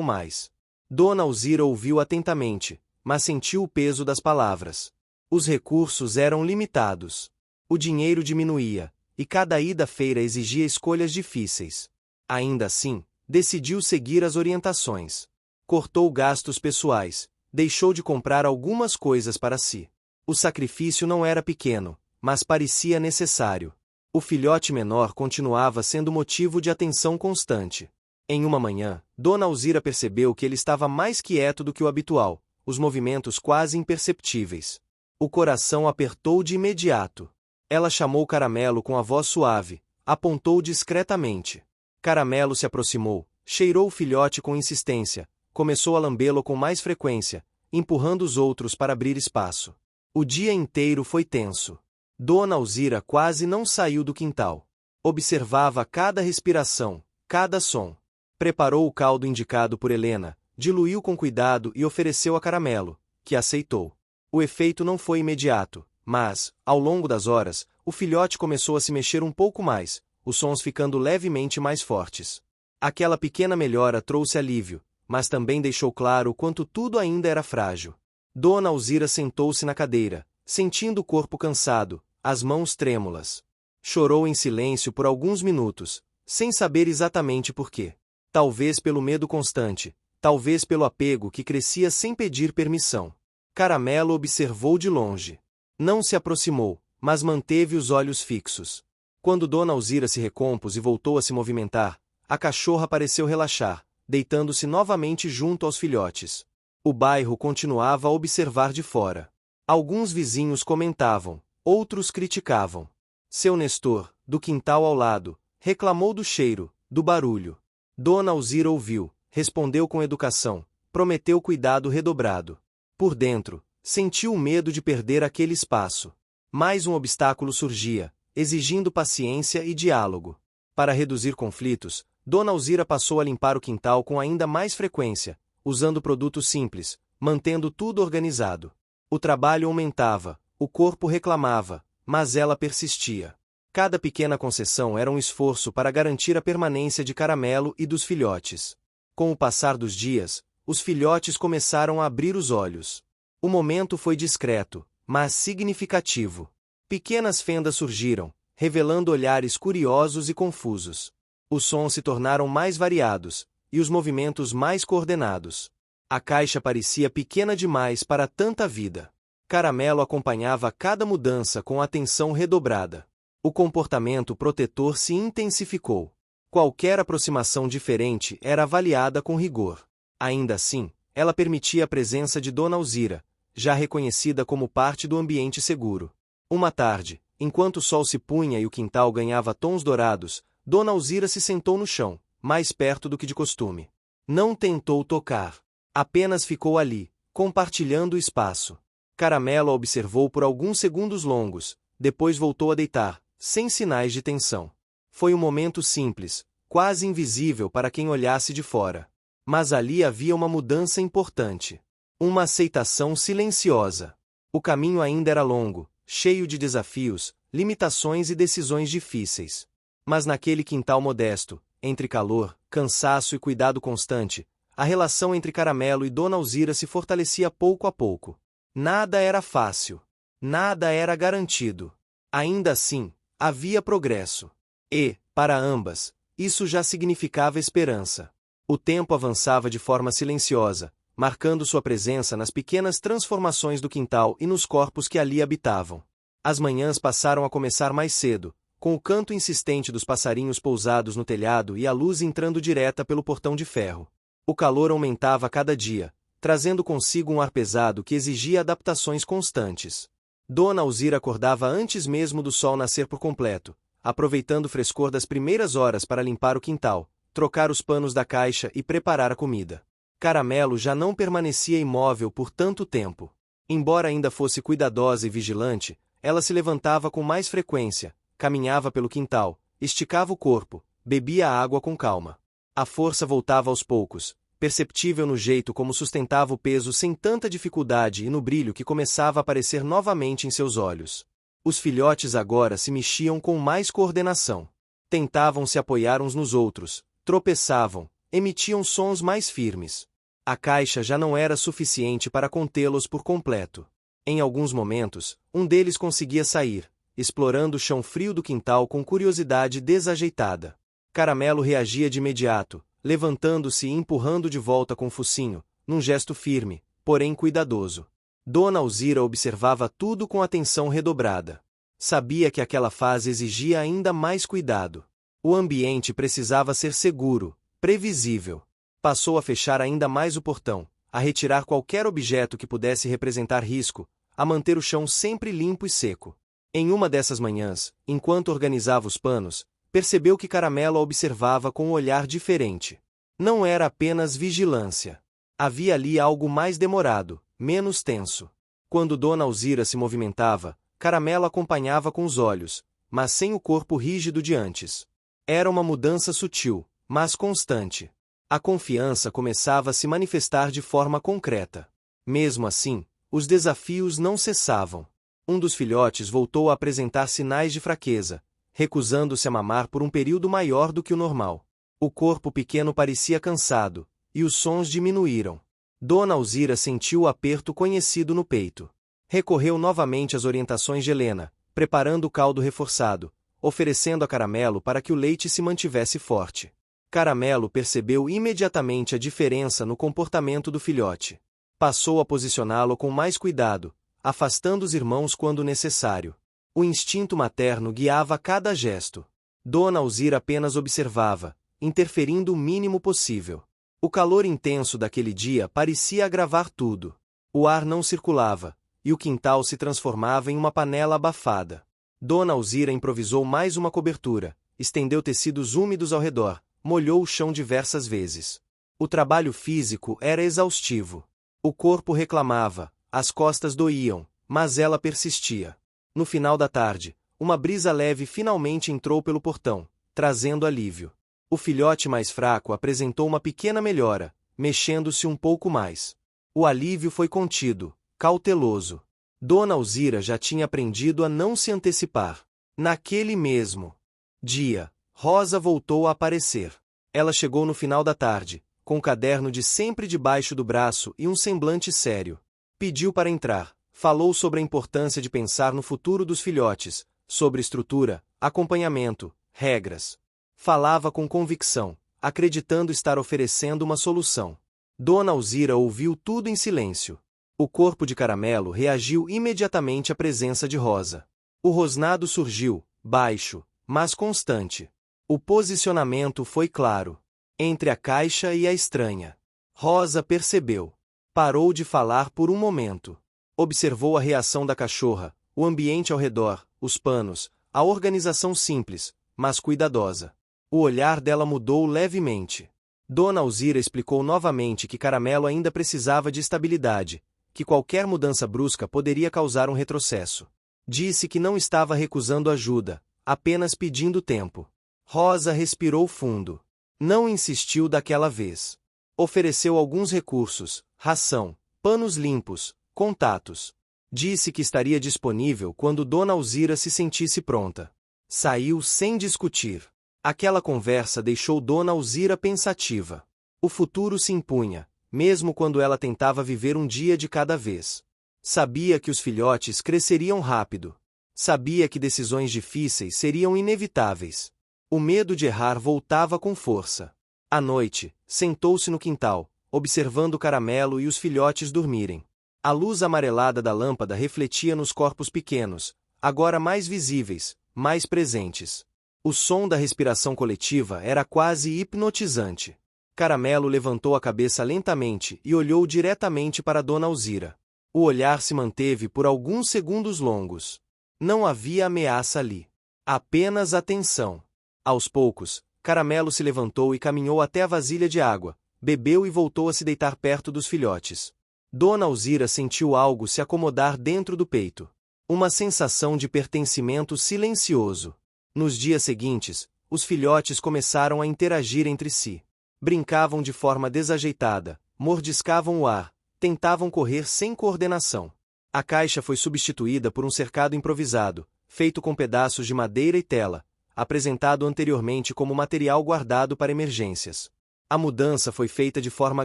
mais. Dona Alzira ouviu atentamente, mas sentiu o peso das palavras. Os recursos eram limitados. O dinheiro diminuía, e cada ida à feira exigia escolhas difíceis. Ainda assim, decidiu seguir as orientações. Cortou gastos pessoais, deixou de comprar algumas coisas para si. O sacrifício não era pequeno, mas parecia necessário. O filhote menor continuava sendo motivo de atenção constante. Em uma manhã, Dona Alzira percebeu que ele estava mais quieto do que o habitual, os movimentos quase imperceptíveis. O coração apertou de imediato. Ela chamou Caramelo com a voz suave, apontou discretamente. Caramelo se aproximou, cheirou o filhote com insistência, começou a lambê-lo com mais frequência, empurrando os outros para abrir espaço. O dia inteiro foi tenso. Dona Alzira quase não saiu do quintal. Observava cada respiração, cada som. Preparou o caldo indicado por Helena, diluiu com cuidado e ofereceu a Caramelo, que aceitou. O efeito não foi imediato, mas, ao longo das horas, o filhote começou a se mexer um pouco mais, os sons ficando levemente mais fortes. Aquela pequena melhora trouxe alívio, mas também deixou claro o quanto tudo ainda era frágil. Dona Alzira sentou-se na cadeira, sentindo o corpo cansado, as mãos trêmulas. Chorou em silêncio por alguns minutos, sem saber exatamente por quê. Talvez pelo medo constante, talvez pelo apego que crescia sem pedir permissão. Caramelo observou de longe. Não se aproximou, mas manteve os olhos fixos. Quando Dona Alzira se recompôs e voltou a se movimentar, a cachorra pareceu relaxar, deitando-se novamente junto aos filhotes. O bairro continuava a observar de fora. Alguns vizinhos comentavam, outros criticavam. Seu Nestor, do quintal ao lado, reclamou do cheiro, do barulho. Dona Alzira ouviu, respondeu com educação, prometeu cuidado redobrado. Por dentro, sentiu o medo de perder aquele espaço. Mais um obstáculo surgia, exigindo paciência e diálogo. Para reduzir conflitos, Dona Alzira passou a limpar o quintal com ainda mais frequência, usando produtos simples, mantendo tudo organizado. O trabalho aumentava, o corpo reclamava, mas ela persistia. Cada pequena concessão era um esforço para garantir a permanência de Caramelo e dos filhotes. Com o passar dos dias, os filhotes começaram a abrir os olhos. O momento foi discreto, mas significativo. Pequenas fendas surgiram, revelando olhares curiosos e confusos. Os sons se tornaram mais variados, e os movimentos mais coordenados. A caixa parecia pequena demais para tanta vida. Caramelo acompanhava cada mudança com atenção redobrada. O comportamento protetor se intensificou. Qualquer aproximação diferente era avaliada com rigor. Ainda assim, ela permitia a presença de Dona Alzira, já reconhecida como parte do ambiente seguro. Uma tarde, enquanto o sol se punha e o quintal ganhava tons dourados, Dona Alzira se sentou no chão, mais perto do que de costume. Não tentou tocar. Apenas ficou ali, compartilhando o espaço. Caramelo a observou por alguns segundos longos, depois voltou a deitar, sem sinais de tensão. Foi um momento simples, quase invisível para quem olhasse de fora. Mas ali havia uma mudança importante. Uma aceitação silenciosa. O caminho ainda era longo, cheio de desafios, limitações e decisões difíceis. Mas naquele quintal modesto, entre calor, cansaço e cuidado constante, a relação entre Caramelo e Dona Alzira se fortalecia pouco a pouco. Nada era fácil. Nada era garantido. Ainda assim, havia progresso. E, para ambas, isso já significava esperança. O tempo avançava de forma silenciosa, marcando sua presença nas pequenas transformações do quintal e nos corpos que ali habitavam. As manhãs passaram a começar mais cedo, com o canto insistente dos passarinhos pousados no telhado e a luz entrando direta pelo portão de ferro. O calor aumentava a cada dia, trazendo consigo um ar pesado que exigia adaptações constantes. Dona Alzira acordava antes mesmo do sol nascer por completo, aproveitando o frescor das primeiras horas para limpar o quintal, trocar os panos da caixa e preparar a comida. Caramelo já não permanecia imóvel por tanto tempo. Embora ainda fosse cuidadosa e vigilante, ela se levantava com mais frequência, caminhava pelo quintal, esticava o corpo, bebia água com calma. A força voltava aos poucos, perceptível no jeito como sustentava o peso sem tanta dificuldade e no brilho que começava a aparecer novamente em seus olhos. Os filhotes agora se mexiam com mais coordenação. Tentavam se apoiar uns nos outros, tropeçavam, emitiam sons mais firmes. A caixa já não era suficiente para contê-los por completo. Em alguns momentos, um deles conseguia sair, explorando o chão frio do quintal com curiosidade desajeitada. Caramelo reagia de imediato, levantando-se e empurrando de volta com o focinho, num gesto firme, porém cuidadoso. Dona Alzira observava tudo com atenção redobrada. Sabia que aquela fase exigia ainda mais cuidado. O ambiente precisava ser seguro, previsível. Passou a fechar ainda mais o portão, a retirar qualquer objeto que pudesse representar risco, a manter o chão sempre limpo e seco. Em uma dessas manhãs, enquanto organizava os panos, percebeu que Caramelo a observava com um olhar diferente. Não era apenas vigilância. Havia ali algo mais demorado, menos tenso. Quando Dona Alzira se movimentava, Caramelo acompanhava com os olhos, mas sem o corpo rígido de antes. Era uma mudança sutil, mas constante. A confiança começava a se manifestar de forma concreta. Mesmo assim, os desafios não cessavam. Um dos filhotes voltou a apresentar sinais de fraqueza, recusando-se a mamar por um período maior do que o normal. O corpo pequeno parecia cansado, e os sons diminuíram. Dona Alzira sentiu o aperto conhecido no peito. Recorreu novamente às orientações de Helena, preparando o caldo reforçado, oferecendo a Caramelo para que o leite se mantivesse forte. Caramelo percebeu imediatamente a diferença no comportamento do filhote. Passou a posicioná-lo com mais cuidado, afastando os irmãos quando necessário. O instinto materno guiava cada gesto. Dona Alzira apenas observava, interferindo o mínimo possível. O calor intenso daquele dia parecia agravar tudo. O ar não circulava, e o quintal se transformava em uma panela abafada. Dona Alzira improvisou mais uma cobertura, estendeu tecidos úmidos ao redor, molhou o chão diversas vezes. O trabalho físico era exaustivo. O corpo reclamava, as costas doíam, mas ela persistia. No final da tarde, uma brisa leve finalmente entrou pelo portão, trazendo alívio. O filhote mais fraco apresentou uma pequena melhora, mexendo-se um pouco mais. O alívio foi contido, cauteloso. Dona Alzira já tinha aprendido a não se antecipar. Naquele mesmo dia, Rosa voltou a aparecer. Ela chegou no final da tarde, com o caderno de sempre debaixo do braço e um semblante sério. Pediu para entrar, falou sobre a importância de pensar no futuro dos filhotes, sobre estrutura, acompanhamento, regras. Falava com convicção, acreditando estar oferecendo uma solução. Dona Alzira ouviu tudo em silêncio. O corpo de Caramelo reagiu imediatamente à presença de Rosa. O rosnado surgiu, baixo, mas constante. O posicionamento foi claro. Entre a caixa e a estranha. Rosa percebeu. Parou de falar por um momento. Observou a reação da cachorra, o ambiente ao redor, os panos, a organização simples, mas cuidadosa. O olhar dela mudou levemente. Dona Alzira explicou novamente que Caramelo ainda precisava de estabilidade, que qualquer mudança brusca poderia causar um retrocesso. Disse que não estava recusando ajuda, apenas pedindo tempo. Rosa respirou fundo. Não insistiu daquela vez. Ofereceu alguns recursos, ração, panos limpos, contatos. Disse que estaria disponível quando Dona Alzira se sentisse pronta. Saiu sem discutir. Aquela conversa deixou Dona Alzira pensativa. O futuro se impunha, mesmo quando ela tentava viver um dia de cada vez. Sabia que os filhotes cresceriam rápido. Sabia que decisões difíceis seriam inevitáveis. O medo de errar voltava com força. À noite, sentou-se no quintal, observando Caramelo e os filhotes dormirem. A luz amarelada da lâmpada refletia nos corpos pequenos, agora mais visíveis, mais presentes. O som da respiração coletiva era quase hipnotizante. Caramelo levantou a cabeça lentamente e olhou diretamente para Dona Alzira. O olhar se manteve por alguns segundos longos. Não havia ameaça ali. Apenas atenção. Aos poucos, Caramelo se levantou e caminhou até a vasilha de água, bebeu e voltou a se deitar perto dos filhotes. Dona Alzira sentiu algo se acomodar dentro do peito. Uma sensação de pertencimento silencioso. Nos dias seguintes, os filhotes começaram a interagir entre si. Brincavam de forma desajeitada, mordiscavam o ar, tentavam correr sem coordenação. A caixa foi substituída por um cercado improvisado, feito com pedaços de madeira e tela, apresentado anteriormente como material guardado para emergências. A mudança foi feita de forma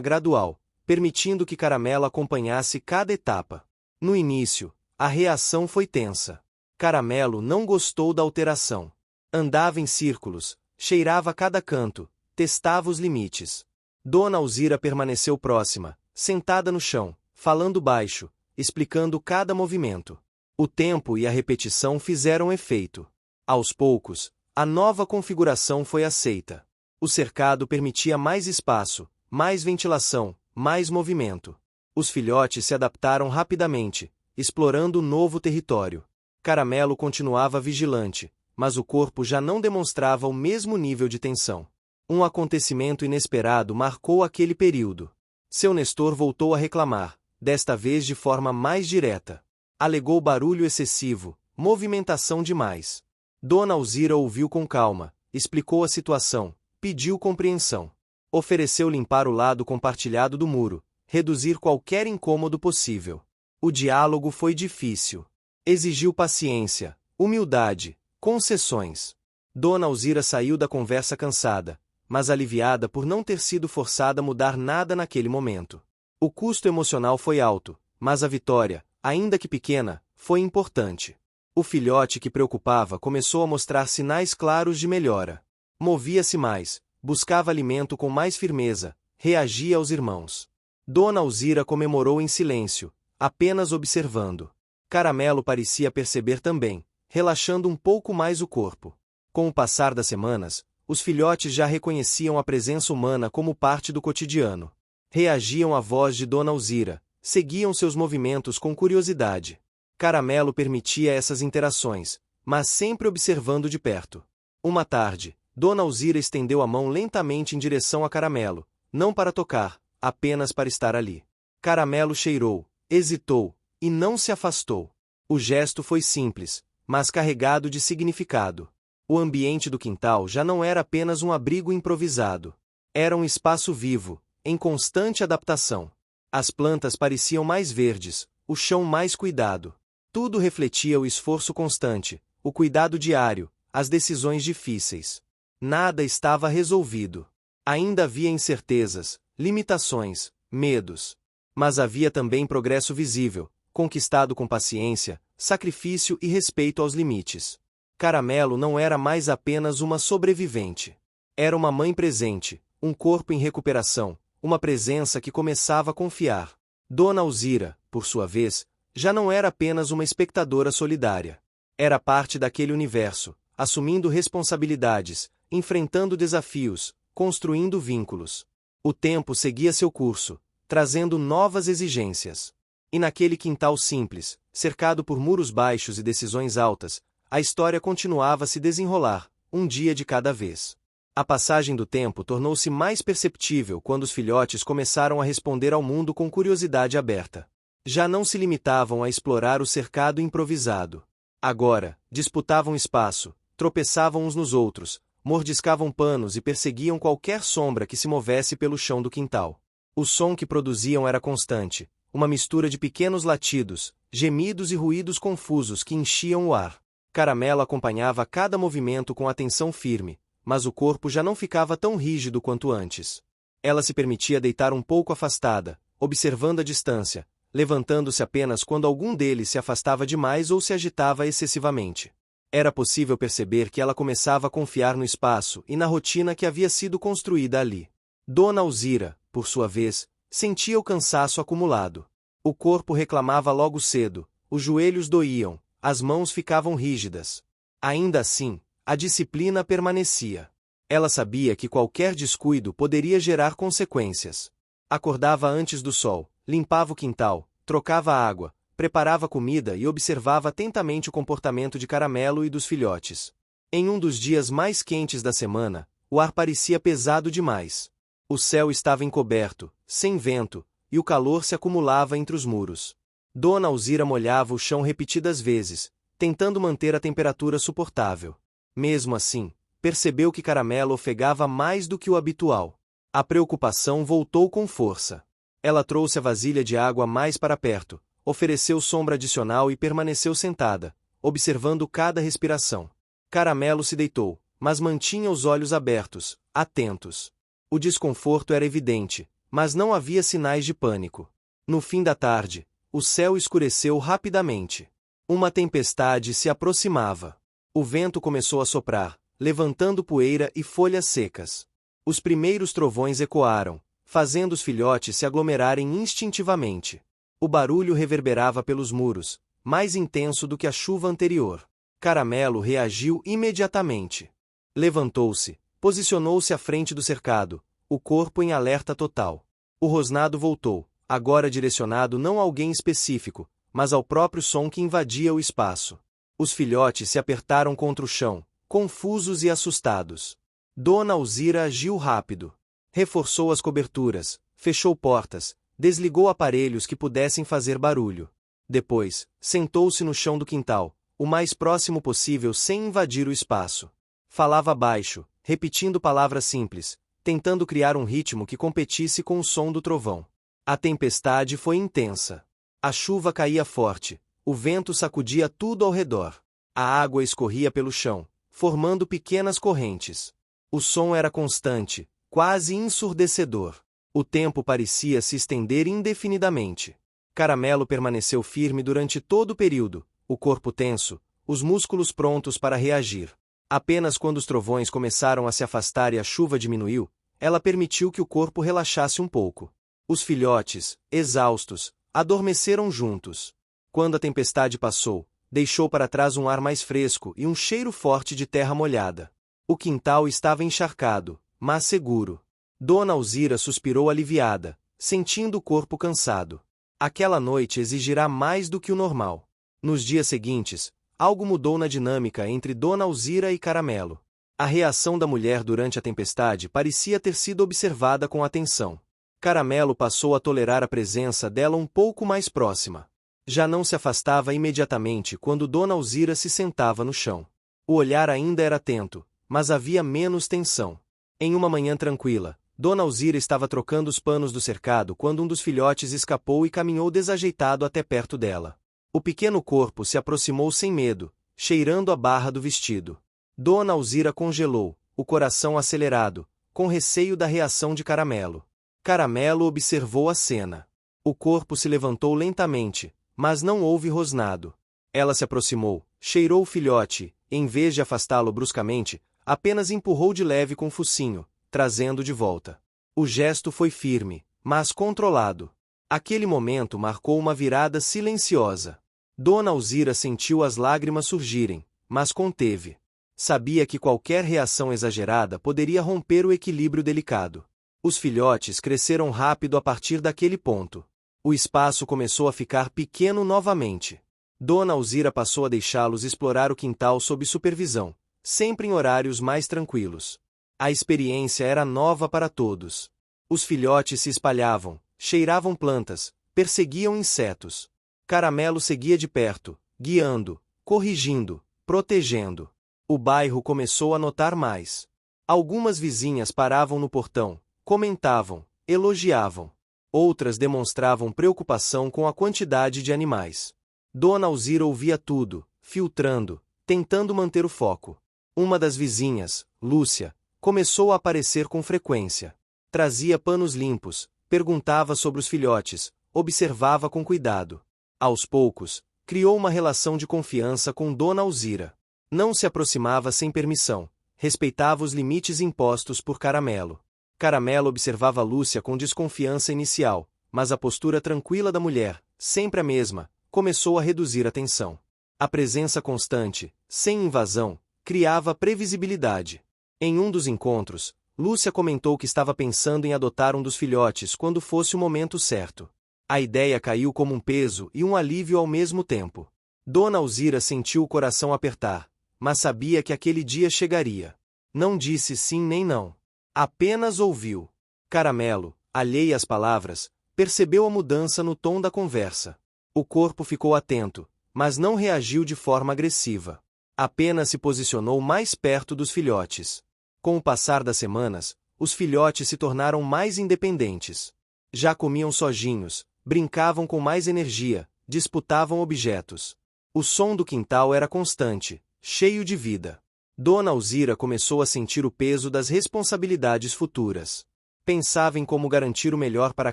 gradual, permitindo que Caramelo acompanhasse cada etapa. No início, a reação foi tensa. Caramelo não gostou da alteração. Andava em círculos, cheirava cada canto, testava os limites. Dona Alzira permaneceu próxima, sentada no chão, falando baixo, explicando cada movimento. O tempo e a repetição fizeram efeito. Aos poucos, a nova configuração foi aceita. O cercado permitia mais espaço, mais ventilação, mais movimento. Os filhotes se adaptaram rapidamente, explorando o novo território. Caramelo continuava vigilante, mas o corpo já não demonstrava o mesmo nível de tensão. Um acontecimento inesperado marcou aquele período. Seu Nestor voltou a reclamar, desta vez de forma mais direta. Alegou barulho excessivo, movimentação demais. Dona Alzira ouviu com calma, explicou a situação, pediu compreensão. Ofereceu limpar o lado compartilhado do muro, reduzir qualquer incômodo possível. O diálogo foi difícil. Exigiu paciência, humildade, concessões. Dona Alzira saiu da conversa cansada, mas aliviada por não ter sido forçada a mudar nada naquele momento. O custo emocional foi alto, mas a vitória, ainda que pequena, foi importante. O filhote que preocupava começou a mostrar sinais claros de melhora. Movia-se mais, buscava alimento com mais firmeza, reagia aos irmãos. Dona Alzira comemorou em silêncio, apenas observando. Caramelo parecia perceber também, relaxando um pouco mais o corpo. Com o passar das semanas, os filhotes já reconheciam a presença humana como parte do cotidiano. Reagiam à voz de Dona Alzira, seguiam seus movimentos com curiosidade. Caramelo permitia essas interações, mas sempre observando de perto. Uma tarde, Dona Alzira estendeu a mão lentamente em direção a Caramelo, não para tocar, apenas para estar ali. Caramelo cheirou, hesitou, e não se afastou. O gesto foi simples, mas carregado de significado. O ambiente do quintal já não era apenas um abrigo improvisado. Era um espaço vivo, em constante adaptação. As plantas pareciam mais verdes, o chão mais cuidado. Tudo refletia o esforço constante, o cuidado diário, as decisões difíceis. Nada estava resolvido. Ainda havia incertezas, limitações, medos. Mas havia também progresso visível, conquistado com paciência, sacrifício e respeito aos limites. Caramelo não era mais apenas uma sobrevivente. Era uma mãe presente, um corpo em recuperação, uma presença que começava a confiar. Dona Alzira, por sua vez, já não era apenas uma espectadora solidária. Era parte daquele universo, assumindo responsabilidades, enfrentando desafios, construindo vínculos. O tempo seguia seu curso, trazendo novas exigências. E naquele quintal simples, cercado por muros baixos e decisões altas, a história continuava a se desenrolar, um dia de cada vez. A passagem do tempo tornou-se mais perceptível quando os filhotes começaram a responder ao mundo com curiosidade aberta. Já não se limitavam a explorar o cercado improvisado. Agora, disputavam espaço, tropeçavam uns nos outros, mordiscavam panos e perseguiam qualquer sombra que se movesse pelo chão do quintal. O som que produziam era constante, uma mistura de pequenos latidos, gemidos e ruídos confusos que enchiam o ar. Caramelo acompanhava cada movimento com atenção firme, mas o corpo já não ficava tão rígido quanto antes. Ela se permitia deitar um pouco afastada, observando a distância, levantando-se apenas quando algum deles se afastava demais ou se agitava excessivamente. Era possível perceber que ela começava a confiar no espaço e na rotina que havia sido construída ali. Dona Alzira, por sua vez, sentia o cansaço acumulado. O corpo reclamava logo cedo, os joelhos doíam, as mãos ficavam rígidas. Ainda assim, a disciplina permanecia. Ela sabia que qualquer descuido poderia gerar consequências. Acordava antes do sol, limpava o quintal, trocava água, preparava comida e observava atentamente o comportamento de Caramelo e dos filhotes. Em um dos dias mais quentes da semana, o ar parecia pesado demais. O céu estava encoberto, sem vento, e o calor se acumulava entre os muros. Dona Alzira molhava o chão repetidas vezes, tentando manter a temperatura suportável. Mesmo assim, percebeu que Caramelo ofegava mais do que o habitual. A preocupação voltou com força. Ela trouxe a vasilha de água mais para perto, ofereceu sombra adicional e permaneceu sentada, observando cada respiração. Caramelo se deitou, mas mantinha os olhos abertos, atentos. O desconforto era evidente, mas não havia sinais de pânico. No fim da tarde, o céu escureceu rapidamente. Uma tempestade se aproximava. O vento começou a soprar, levantando poeira e folhas secas. Os primeiros trovões ecoaram, fazendo os filhotes se aglomerarem instintivamente. O barulho reverberava pelos muros, mais intenso do que a chuva anterior. Caramelo reagiu imediatamente. Levantou-se, posicionou-se à frente do cercado, o corpo em alerta total. O rosnado voltou, agora direcionado não a alguém específico, mas ao próprio som que invadia o espaço. Os filhotes se apertaram contra o chão, confusos e assustados. Dona Alzira agiu rápido. Reforçou as coberturas, fechou portas, desligou aparelhos que pudessem fazer barulho. Depois, sentou-se no chão do quintal, o mais próximo possível sem invadir o espaço. Falava baixo, repetindo palavras simples, tentando criar um ritmo que competisse com o som do trovão. A tempestade foi intensa. A chuva caía forte, o vento sacudia tudo ao redor. A água escorria pelo chão, formando pequenas correntes. O som era constante, quase ensurdecedor. O tempo parecia se estender indefinidamente. Caramelo permaneceu firme durante todo o período, o corpo tenso, os músculos prontos para reagir. Apenas quando os trovões começaram a se afastar e a chuva diminuiu, ela permitiu que o corpo relaxasse um pouco. Os filhotes, exaustos, adormeceram juntos. Quando a tempestade passou, deixou para trás um ar mais fresco e um cheiro forte de terra molhada. O quintal estava encharcado, mas seguro. Dona Alzira suspirou aliviada, sentindo o corpo cansado. Aquela noite exigirá mais do que o normal. Nos dias seguintes, algo mudou na dinâmica entre Dona Alzira e Caramelo. A reação da mulher durante a tempestade parecia ter sido observada com atenção. Caramelo passou a tolerar a presença dela um pouco mais próxima. Já não se afastava imediatamente quando Dona Alzira se sentava no chão. O olhar ainda era atento, mas havia menos tensão. Em uma manhã tranquila, Dona Alzira estava trocando os panos do cercado quando um dos filhotes escapou e caminhou desajeitado até perto dela. O pequeno corpo se aproximou sem medo, cheirando a barra do vestido. Dona Alzira congelou, o coração acelerado, com receio da reação de Caramelo. Caramelo observou a cena. O corpo se levantou lentamente, mas não houve rosnado. Ela se aproximou, cheirou o filhote, e, em vez de afastá-lo bruscamente, apenas empurrou de leve com o focinho, trazendo de volta. O gesto foi firme, mas controlado. Aquele momento marcou uma virada silenciosa. Dona Alzira sentiu as lágrimas surgirem, mas conteve. Sabia que qualquer reação exagerada poderia romper o equilíbrio delicado. Os filhotes cresceram rápido a partir daquele ponto. O espaço começou a ficar pequeno novamente. Dona Alzira passou a deixá-los explorar o quintal sob supervisão, sempre em horários mais tranquilos. A experiência era nova para todos. Os filhotes se espalhavam, cheiravam plantas, perseguiam insetos. Caramelo seguia de perto, guiando, corrigindo, protegendo. O bairro começou a notar mais. Algumas vizinhas paravam no portão, comentavam, elogiavam. Outras demonstravam preocupação com a quantidade de animais. Dona Alzira ouvia tudo, filtrando, tentando manter o foco. Uma das vizinhas, Lúcia, começou a aparecer com frequência. Trazia panos limpos, perguntava sobre os filhotes, observava com cuidado. Aos poucos, criou uma relação de confiança com Dona Alzira. Não se aproximava sem permissão, respeitava os limites impostos por Caramelo. Caramelo observava Lúcia com desconfiança inicial, mas a postura tranquila da mulher, sempre a mesma, começou a reduzir a tensão. A presença constante, sem invasão, criava previsibilidade. Em um dos encontros, Lúcia comentou que estava pensando em adotar um dos filhotes quando fosse o momento certo. A ideia caiu como um peso e um alívio ao mesmo tempo. Dona Alzira sentiu o coração apertar, mas sabia que aquele dia chegaria. Não disse sim nem não. Apenas ouviu. Caramelo, alheia às palavras, percebeu a mudança no tom da conversa. O corpo ficou atento, mas não reagiu de forma agressiva. Apenas se posicionou mais perto dos filhotes. Com o passar das semanas, os filhotes se tornaram mais independentes. Já comiam sozinhos, brincavam com mais energia, disputavam objetos. O som do quintal era constante, cheio de vida. Dona Alzira começou a sentir o peso das responsabilidades futuras. Pensava em como garantir o melhor para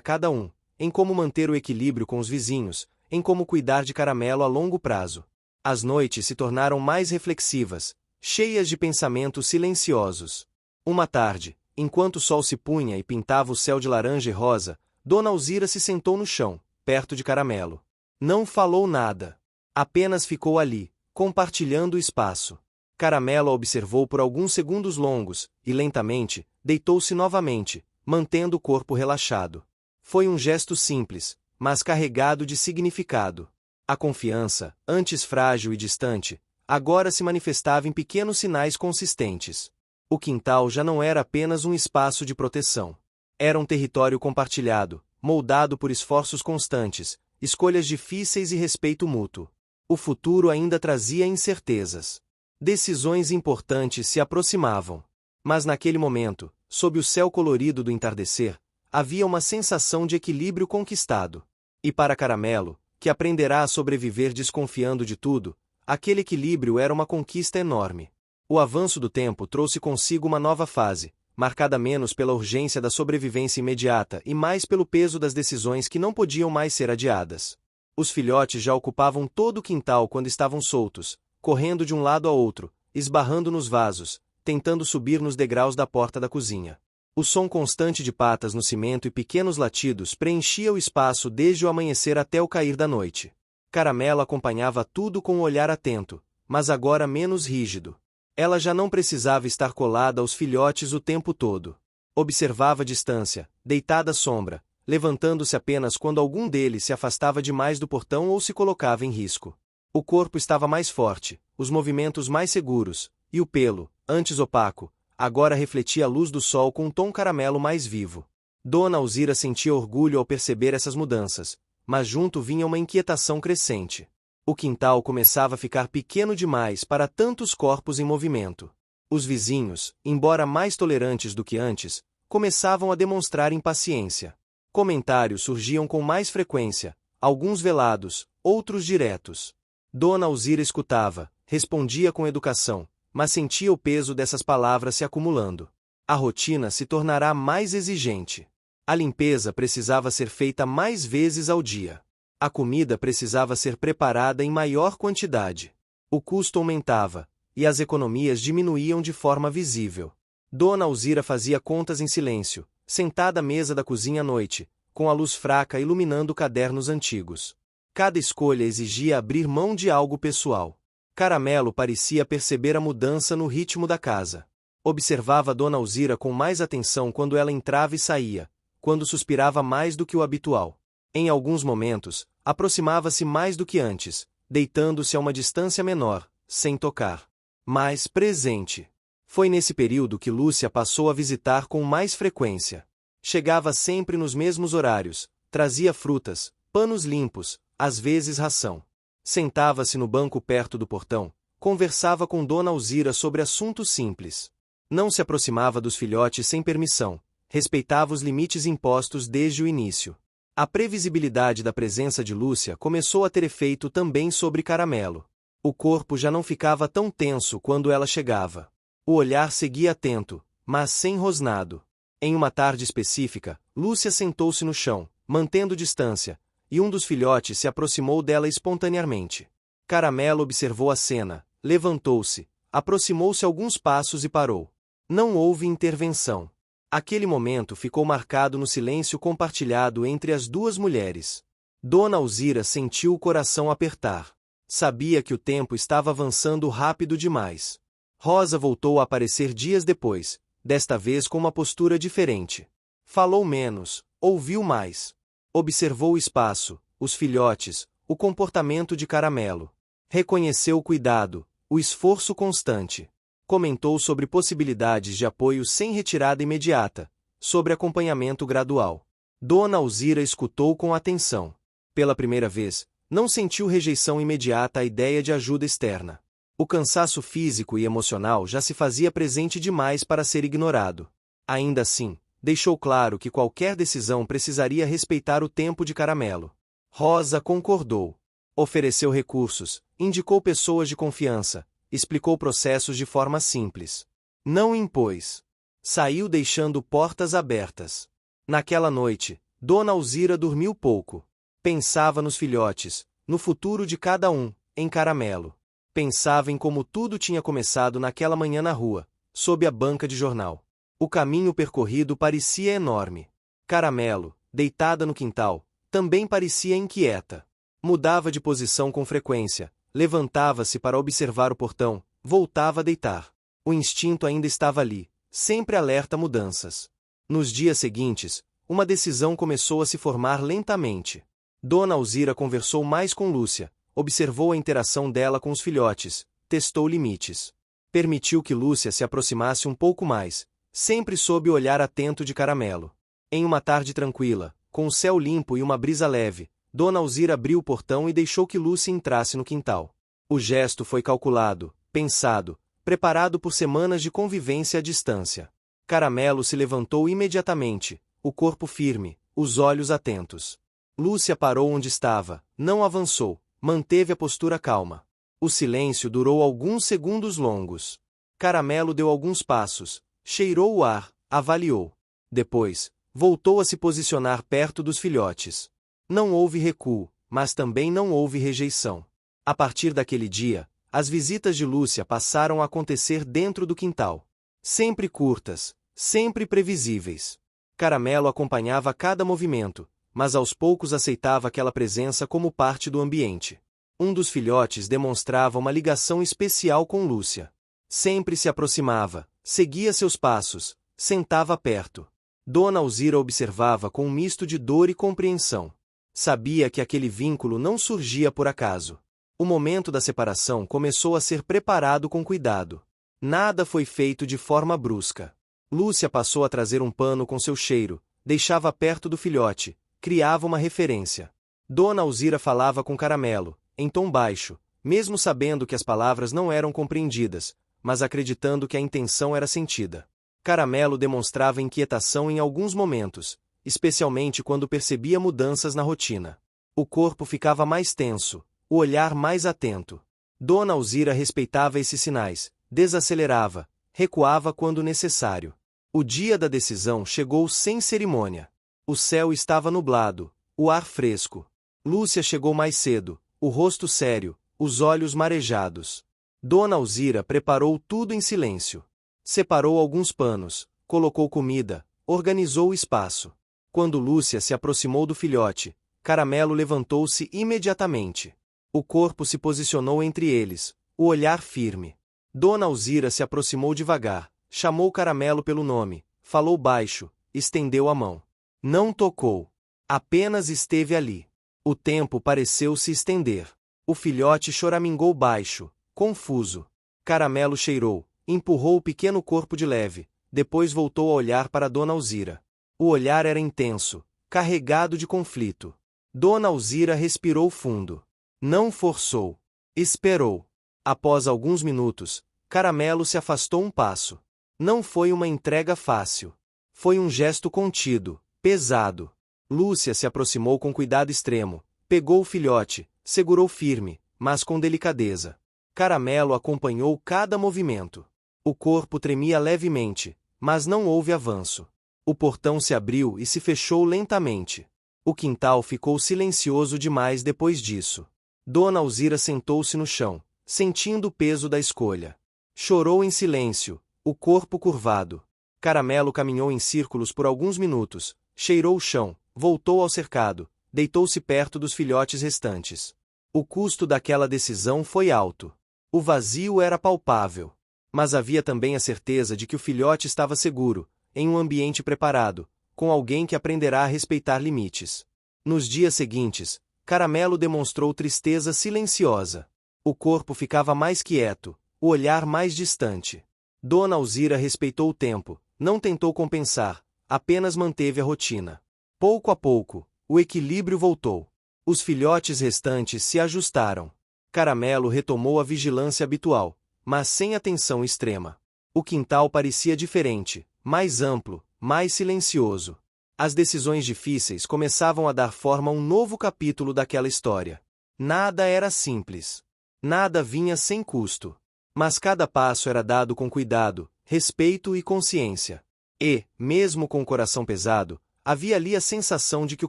cada um, em como manter o equilíbrio com os vizinhos, em como cuidar de Caramelo a longo prazo. As noites se tornaram mais reflexivas, cheias de pensamentos silenciosos. Uma tarde, enquanto o sol se punha e pintava o céu de laranja e rosa, Dona Alzira se sentou no chão, perto de Caramelo. Não falou nada. Apenas ficou ali, compartilhando o espaço. Caramelo a observou por alguns segundos longos, e lentamente, deitou-se novamente, mantendo o corpo relaxado. Foi um gesto simples, mas carregado de significado. A confiança, antes frágil e distante, agora se manifestava em pequenos sinais consistentes. O quintal já não era apenas um espaço de proteção. Era um território compartilhado, moldado por esforços constantes, escolhas difíceis e respeito mútuo. O futuro ainda trazia incertezas. Decisões importantes se aproximavam. Mas naquele momento, sob o céu colorido do entardecer, havia uma sensação de equilíbrio conquistado. E para Caramelo, que aprenderá a sobreviver desconfiando de tudo, aquele equilíbrio era uma conquista enorme. O avanço do tempo trouxe consigo uma nova fase, marcada menos pela urgência da sobrevivência imediata e mais pelo peso das decisões que não podiam mais ser adiadas. Os filhotes já ocupavam todo o quintal quando estavam soltos, correndo de um lado a outro, esbarrando nos vasos, tentando subir nos degraus da porta da cozinha. O som constante de patas no cimento e pequenos latidos preenchia o espaço desde o amanhecer até o cair da noite. Caramelo acompanhava tudo com um olhar atento, mas agora menos rígido. Ela já não precisava estar colada aos filhotes o tempo todo. Observava a distância, deitada à sombra, levantando-se apenas quando algum deles se afastava demais do portão ou se colocava em risco. O corpo estava mais forte, os movimentos mais seguros, e o pelo, antes opaco, agora refletia a luz do sol com um tom caramelo mais vivo. Dona Alzira sentia orgulho ao perceber essas mudanças, mas junto vinha uma inquietação crescente. O quintal começava a ficar pequeno demais para tantos corpos em movimento. Os vizinhos, embora mais tolerantes do que antes, começavam a demonstrar impaciência. Comentários surgiam com mais frequência, alguns velados, outros diretos. Dona Alzira escutava, respondia com educação, mas sentia o peso dessas palavras se acumulando. A rotina se tornará mais exigente. A limpeza precisava ser feita mais vezes ao dia. A comida precisava ser preparada em maior quantidade. O custo aumentava, e as economias diminuíam de forma visível. Dona Alzira fazia contas em silêncio, sentada à mesa da cozinha à noite, com a luz fraca iluminando cadernos antigos. Cada escolha exigia abrir mão de algo pessoal. Caramelo parecia perceber a mudança no ritmo da casa. Observava Dona Alzira com mais atenção quando ela entrava e saía, quando suspirava mais do que o habitual. Em alguns momentos, aproximava-se mais do que antes, deitando-se a uma distância menor, sem tocar. Mais presente. Foi nesse período que Lúcia passou a visitar com mais frequência. Chegava sempre nos mesmos horários, trazia frutas, panos limpos, às vezes ração. Sentava-se no banco perto do portão, conversava com Dona Alzira sobre assuntos simples. Não se aproximava dos filhotes sem permissão, respeitava os limites impostos desde o início. A previsibilidade da presença de Lúcia começou a ter efeito também sobre Caramelo. O corpo já não ficava tão tenso quando ela chegava. O olhar seguia atento, mas sem rosnado. Em uma tarde específica, Lúcia sentou-se no chão, mantendo distância, e um dos filhotes se aproximou dela espontaneamente. Caramelo observou a cena, levantou-se, aproximou-se alguns passos e parou. Não houve intervenção. Aquele momento ficou marcado no silêncio compartilhado entre as duas mulheres. Dona Alzira sentiu o coração apertar. Sabia que o tempo estava avançando rápido demais. Rosa voltou a aparecer dias depois, desta vez com uma postura diferente. Falou menos, ouviu mais. Observou o espaço, os filhotes, o comportamento de Caramelo. Reconheceu o cuidado, o esforço constante. Comentou sobre possibilidades de apoio sem retirada imediata, sobre acompanhamento gradual. Dona Alzira escutou com atenção. Pela primeira vez, não sentiu rejeição imediata à ideia de ajuda externa. O cansaço físico e emocional já se fazia presente demais para ser ignorado. Ainda assim, deixou claro que qualquer decisão precisaria respeitar o tempo de Caramelo. Rosa concordou. Ofereceu recursos, indicou pessoas de confiança, explicou processos de forma simples. Não impôs. Saiu deixando portas abertas. Naquela noite, Dona Alzira dormiu pouco. Pensava nos filhotes, no futuro de cada um, em Caramelo. Pensava em como tudo tinha começado naquela manhã na rua, sob a banca de jornal. O caminho percorrido parecia enorme. Caramelo, deitada no quintal, também parecia inquieta. Mudava de posição com frequência, levantava-se para observar o portão, voltava a deitar. O instinto ainda estava ali, sempre alerta a mudanças. Nos dias seguintes, uma decisão começou a se formar lentamente. Dona Alzira conversou mais com Lúcia, observou a interação dela com os filhotes, testou limites. Permitiu que Lúcia se aproximasse um pouco mais, sempre sob o olhar atento de Caramelo. Em uma tarde tranquila, com o céu limpo e uma brisa leve, Dona Alzira abriu o portão e deixou que Lúcia entrasse no quintal. O gesto foi calculado, pensado, preparado por semanas de convivência à distância. Caramelo se levantou imediatamente, o corpo firme, os olhos atentos. Lúcia parou onde estava, não avançou, manteve a postura calma. O silêncio durou alguns segundos longos. Caramelo deu alguns passos, cheirou o ar, avaliou. Depois, voltou a se posicionar perto dos filhotes. Não houve recuo, mas também não houve rejeição. A partir daquele dia, as visitas de Lúcia passaram a acontecer dentro do quintal. Sempre curtas, sempre previsíveis. Caramelo acompanhava cada movimento, mas aos poucos aceitava aquela presença como parte do ambiente. Um dos filhotes demonstrava uma ligação especial com Lúcia. Sempre se aproximava, seguia seus passos, sentava perto. Dona Alzira observava com um misto de dor e compreensão. Sabia que aquele vínculo não surgia por acaso. O momento da separação começou a ser preparado com cuidado. Nada foi feito de forma brusca. Lúcia passou a trazer um pano com seu cheiro, deixava perto do filhote, criava uma referência. Dona Alzira falava com Caramelo, em tom baixo, mesmo sabendo que as palavras não eram compreendidas, mas acreditando que a intenção era sentida. Caramelo demonstrava inquietação em alguns momentos, especialmente quando percebia mudanças na rotina. O corpo ficava mais tenso, o olhar mais atento. Dona Alzira respeitava esses sinais, desacelerava, recuava quando necessário. O dia da decisão chegou sem cerimônia. O céu estava nublado, o ar fresco. Lúcia chegou mais cedo, o rosto sério, os olhos marejados. Dona Alzira preparou tudo em silêncio. Separou alguns panos, colocou comida, organizou o espaço. Quando Lúcia se aproximou do filhote, Caramelo levantou-se imediatamente. O corpo se posicionou entre eles, o olhar firme. Dona Alzira se aproximou devagar, chamou Caramelo pelo nome, falou baixo, estendeu a mão. Não tocou. Apenas esteve ali. O tempo pareceu se estender. O filhote choramingou baixo, confuso. Caramelo cheirou, empurrou o pequeno corpo de leve, depois voltou a olhar para Dona Alzira. O olhar era intenso, carregado de conflito. Dona Alzira respirou fundo. Não forçou. Esperou. Após alguns minutos, Caramelo se afastou um passo. Não foi uma entrega fácil. Foi um gesto contido, pesado. Lúcia se aproximou com cuidado extremo, pegou o filhote, segurou firme, mas com delicadeza. Caramelo acompanhou cada movimento. O corpo tremia levemente, mas não houve avanço. O portão se abriu e se fechou lentamente. O quintal ficou silencioso demais depois disso. Dona Alzira sentou-se no chão, sentindo o peso da escolha. Chorou em silêncio, o corpo curvado. Caramelo caminhou em círculos por alguns minutos, cheirou o chão, voltou ao cercado, deitou-se perto dos filhotes restantes. O custo daquela decisão foi alto. O vazio era palpável. Mas havia também a certeza de que o filhote estava seguro, em um ambiente preparado, com alguém que aprenderá a respeitar limites. Nos dias seguintes, Caramelo demonstrou tristeza silenciosa. O corpo ficava mais quieto, o olhar mais distante. Dona Alzira respeitou o tempo, não tentou compensar, apenas manteve a rotina. Pouco a pouco, o equilíbrio voltou. Os filhotes restantes se ajustaram. Caramelo retomou a vigilância habitual, mas sem atenção extrema. O quintal parecia diferente, mais amplo, mais silencioso. As decisões difíceis começavam a dar forma a um novo capítulo daquela história. Nada era simples. Nada vinha sem custo. Mas cada passo era dado com cuidado, respeito e consciência. E, mesmo com o coração pesado, havia ali a sensação de que o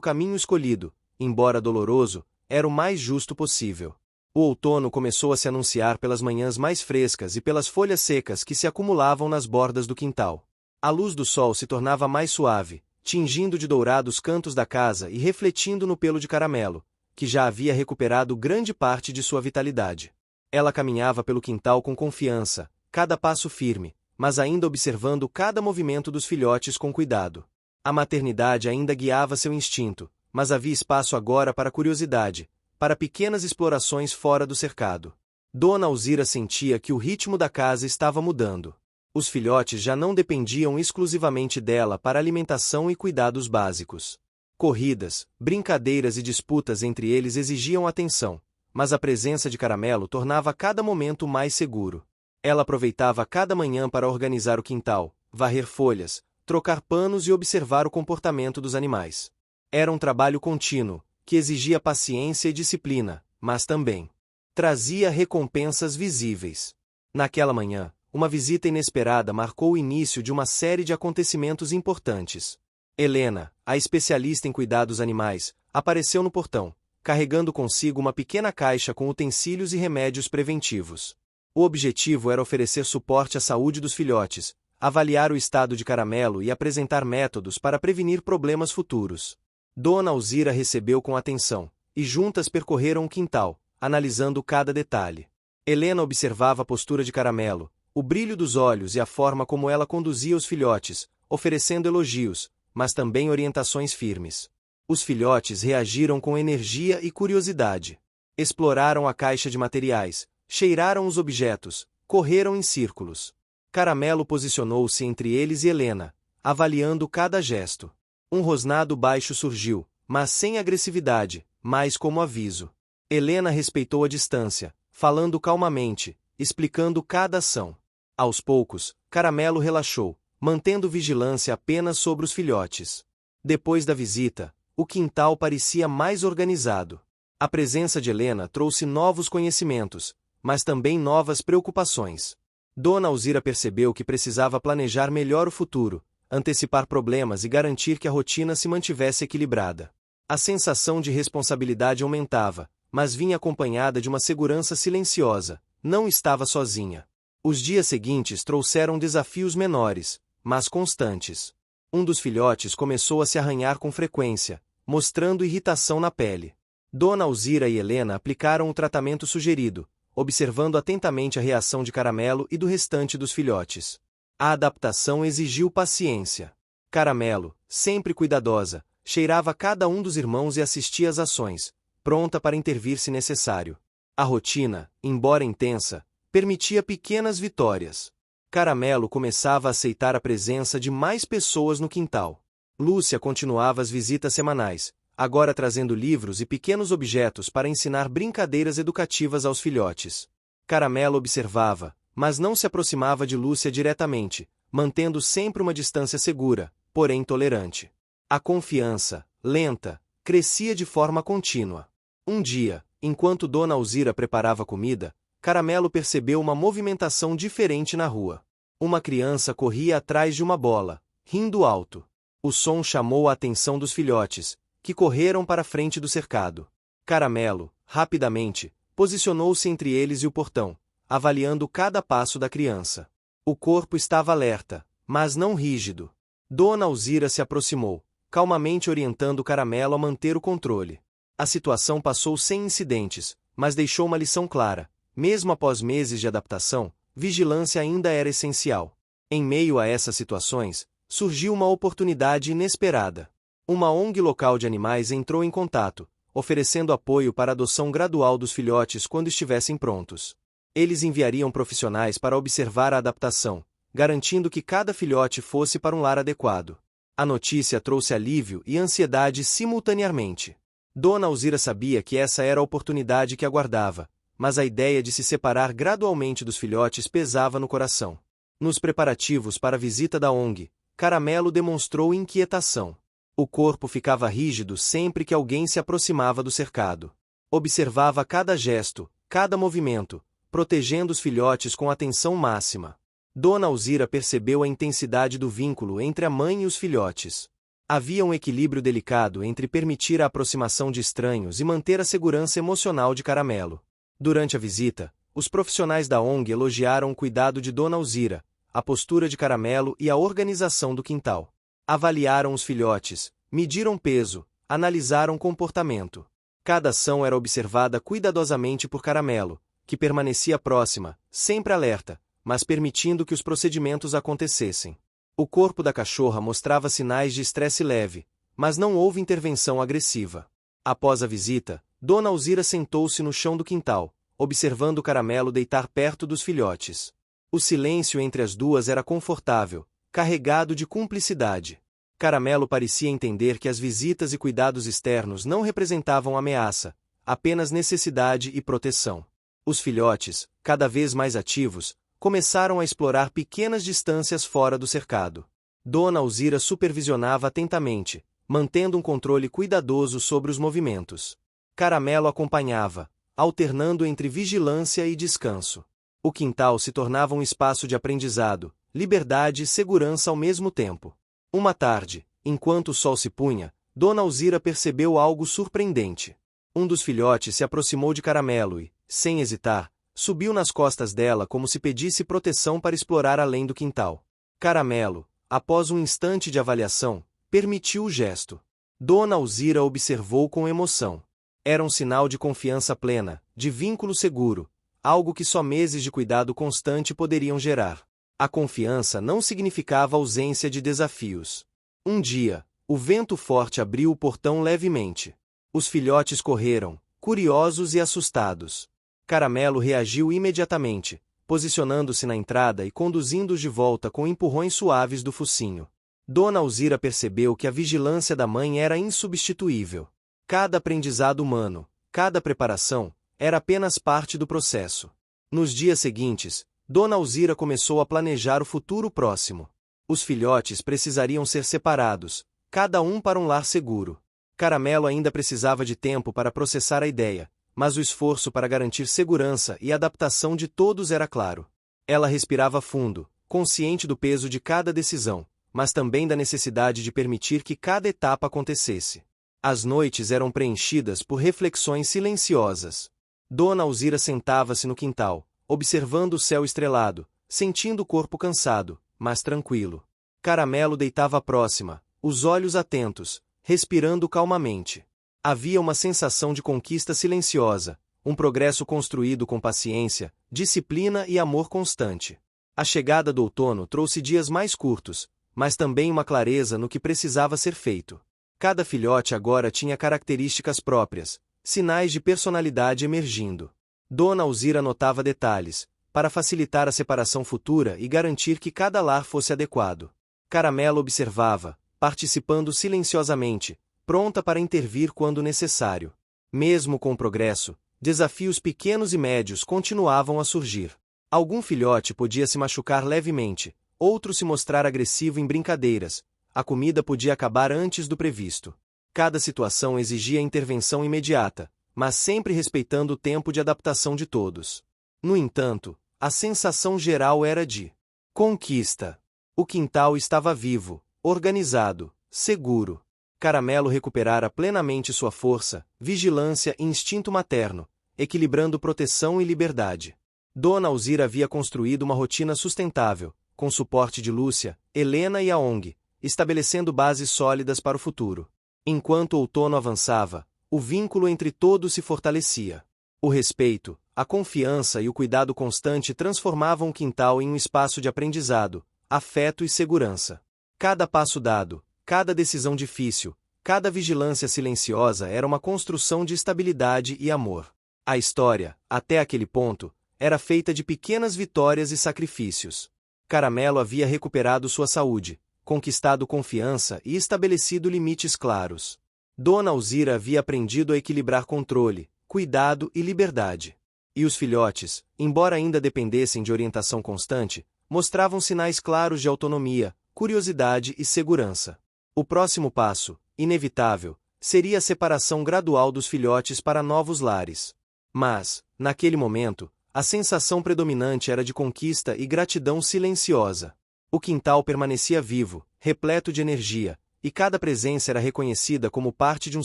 caminho escolhido, embora doloroso, era o mais justo possível. O outono começou a se anunciar pelas manhãs mais frescas e pelas folhas secas que se acumulavam nas bordas do quintal. A luz do sol se tornava mais suave, tingindo de dourado os cantos da casa e refletindo no pelo de Caramelo, que já havia recuperado grande parte de sua vitalidade. Ela caminhava pelo quintal com confiança, cada passo firme, mas ainda observando cada movimento dos filhotes com cuidado. A maternidade ainda guiava seu instinto, mas havia espaço agora para curiosidade, para pequenas explorações fora do cercado. Dona Alzira sentia que o ritmo da casa estava mudando. Os filhotes já não dependiam exclusivamente dela para alimentação e cuidados básicos. Corridas, brincadeiras e disputas entre eles exigiam atenção, mas a presença de Caramelo tornava cada momento mais seguro. Ela aproveitava cada manhã para organizar o quintal, varrer folhas, trocar panos e observar o comportamento dos animais. Era um trabalho contínuo, que exigia paciência e disciplina, mas também trazia recompensas visíveis. Naquela manhã, uma visita inesperada marcou o início de uma série de acontecimentos importantes. Helena, a especialista em cuidados animais, apareceu no portão, carregando consigo uma pequena caixa com utensílios e remédios preventivos. O objetivo era oferecer suporte à saúde dos filhotes, avaliar o estado de Caramelo e apresentar métodos para prevenir problemas futuros. Dona Alzira recebeu com atenção, e juntas percorreram o quintal, analisando cada detalhe. Helena observava a postura de Caramelo, o brilho dos olhos e a forma como ela conduzia os filhotes, oferecendo elogios, mas também orientações firmes. Os filhotes reagiram com energia e curiosidade. Exploraram a caixa de materiais, cheiraram os objetos, correram em círculos. Caramelo posicionou-se entre eles e Helena, avaliando cada gesto. Um rosnado baixo surgiu, mas sem agressividade, mais como aviso. Helena respeitou a distância, falando calmamente, explicando cada ação. Aos poucos, Caramelo relaxou, mantendo vigilância apenas sobre os filhotes. Depois da visita, o quintal parecia mais organizado. A presença de Helena trouxe novos conhecimentos, mas também novas preocupações. Dona Alzira percebeu que precisava planejar melhor o futuro, antecipar problemas e garantir que a rotina se mantivesse equilibrada. A sensação de responsabilidade aumentava, mas vinha acompanhada de uma segurança silenciosa. Não estava sozinha. Os dias seguintes trouxeram desafios menores, mas constantes. Um dos filhotes começou a se arranhar com frequência, mostrando irritação na pele. Dona Alzira e Helena aplicaram o tratamento sugerido, observando atentamente a reação de Caramelo e do restante dos filhotes. A adaptação exigiu paciência. Caramelo, sempre cuidadosa, cheirava cada um dos irmãos e assistia às ações, pronta para intervir se necessário. A rotina, embora intensa, permitia pequenas vitórias. Caramelo começava a aceitar a presença de mais pessoas no quintal. Lúcia continuava as visitas semanais, agora trazendo livros e pequenos objetos para ensinar brincadeiras educativas aos filhotes. Caramelo observava, mas não se aproximava de Lúcia diretamente, mantendo sempre uma distância segura, porém tolerante. A confiança, lenta, crescia de forma contínua. Um dia, enquanto Dona Alzira preparava comida, Caramelo percebeu uma movimentação diferente na rua. Uma criança corria atrás de uma bola, rindo alto. O som chamou a atenção dos filhotes, que correram para a frente do cercado. Caramelo, rapidamente, posicionou-se entre eles e o portão, avaliando cada passo da criança. O corpo estava alerta, mas não rígido. Dona Alzira se aproximou, calmamente orientando Caramelo a manter o controle. A situação passou sem incidentes, mas deixou uma lição clara. Mesmo após meses de adaptação, vigilância ainda era essencial. Em meio a essas situações, surgiu uma oportunidade inesperada. Uma ONG local de animais entrou em contato, oferecendo apoio para a adoção gradual dos filhotes quando estivessem prontos. Eles enviariam profissionais para observar a adaptação, garantindo que cada filhote fosse para um lar adequado. A notícia trouxe alívio e ansiedade simultaneamente. Dona Alzira sabia que essa era a oportunidade que aguardava, mas a ideia de se separar gradualmente dos filhotes pesava no coração. Nos preparativos para a visita da ONG, Caramelo demonstrou inquietação. O corpo ficava rígido sempre que alguém se aproximava do cercado. Observava cada gesto, cada movimento, protegendo os filhotes com atenção máxima. Dona Alzira percebeu a intensidade do vínculo entre a mãe e os filhotes. Havia um equilíbrio delicado entre permitir a aproximação de estranhos e manter a segurança emocional de Caramelo. Durante a visita, os profissionais da ONG elogiaram o cuidado de Dona Alzira, a postura de Caramelo e a organização do quintal. Avaliaram os filhotes, mediram peso, analisaram comportamento. Cada ação era observada cuidadosamente por Caramelo, que permanecia próxima, sempre alerta, mas permitindo que os procedimentos acontecessem. O corpo da cachorra mostrava sinais de estresse leve, mas não houve intervenção agressiva. Após a visita, Dona Alzira sentou-se no chão do quintal, observando Caramelo deitar perto dos filhotes. O silêncio entre as duas era confortável, carregado de cumplicidade. Caramelo parecia entender que as visitas e cuidados externos não representavam ameaça, apenas necessidade e proteção. Os filhotes, cada vez mais ativos, começaram a explorar pequenas distâncias fora do cercado. Dona Alzira supervisionava atentamente, mantendo um controle cuidadoso sobre os movimentos. Caramelo acompanhava, alternando entre vigilância e descanso. O quintal se tornava um espaço de aprendizado, liberdade e segurança ao mesmo tempo. Uma tarde, enquanto o sol se punha, Dona Alzira percebeu algo surpreendente. Um dos filhotes se aproximou de Caramelo e, sem hesitar, subiu nas costas dela como se pedisse proteção para explorar além do quintal. Caramelo, após um instante de avaliação, permitiu o gesto. Dona Alzira observou com emoção. Era um sinal de confiança plena, de vínculo seguro, algo que só meses de cuidado constante poderiam gerar. A confiança não significava ausência de desafios. Um dia, o vento forte abriu o portão levemente. Os filhotes correram, curiosos e assustados. Caramelo reagiu imediatamente, posicionando-se na entrada e conduzindo-os de volta com empurrões suaves do focinho. Dona Alzira percebeu que a vigilância da mãe era insubstituível. Cada aprendizado humano, cada preparação, era apenas parte do processo. Nos dias seguintes, Dona Alzira começou a planejar o futuro próximo. Os filhotes precisariam ser separados, cada um para um lar seguro. Caramelo ainda precisava de tempo para processar a ideia, mas o esforço para garantir segurança e adaptação de todos era claro. Ela respirava fundo, consciente do peso de cada decisão, mas também da necessidade de permitir que cada etapa acontecesse. As noites eram preenchidas por reflexões silenciosas. Dona Alzira sentava-se no quintal, observando o céu estrelado, sentindo o corpo cansado, mas tranquilo. Caramelo deitava próxima, os olhos atentos, respirando calmamente. Havia uma sensação de conquista silenciosa, um progresso construído com paciência, disciplina e amor constante. A chegada do outono trouxe dias mais curtos, mas também uma clareza no que precisava ser feito. Cada filhote agora tinha características próprias, sinais de personalidade emergindo. Dona Alzira notava detalhes, para facilitar a separação futura e garantir que cada lar fosse adequado. Caramelo observava, participando silenciosamente, pronta para intervir quando necessário. Mesmo com o progresso, desafios pequenos e médios continuavam a surgir. Algum filhote podia se machucar levemente, outro se mostrar agressivo em brincadeiras, a comida podia acabar antes do previsto. Cada situação exigia intervenção imediata, mas sempre respeitando o tempo de adaptação de todos. No entanto, a sensação geral era de conquista. O quintal estava vivo, organizado, seguro. Caramelo recuperara plenamente sua força, vigilância e instinto materno, equilibrando proteção e liberdade. Dona Alzira havia construído uma rotina sustentável, com suporte de Lúcia, Helena e a ONG, estabelecendo bases sólidas para o futuro. Enquanto o outono avançava, o vínculo entre todos se fortalecia. O respeito, a confiança e o cuidado constante transformavam o quintal em um espaço de aprendizado, afeto e segurança. Cada passo dado, cada decisão difícil, cada vigilância silenciosa era uma construção de estabilidade e amor. A história, até aquele ponto, era feita de pequenas vitórias e sacrifícios. Caramelo havia recuperado sua saúde, conquistado confiança e estabelecido limites claros. Dona Alzira havia aprendido a equilibrar controle, cuidado e liberdade. E os filhotes, embora ainda dependessem de orientação constante, mostravam sinais claros de autonomia, curiosidade e segurança. O próximo passo, inevitável, seria a separação gradual dos filhotes para novos lares. Mas, naquele momento, a sensação predominante era de conquista e gratidão silenciosa. O quintal permanecia vivo, repleto de energia, e cada presença era reconhecida como parte de um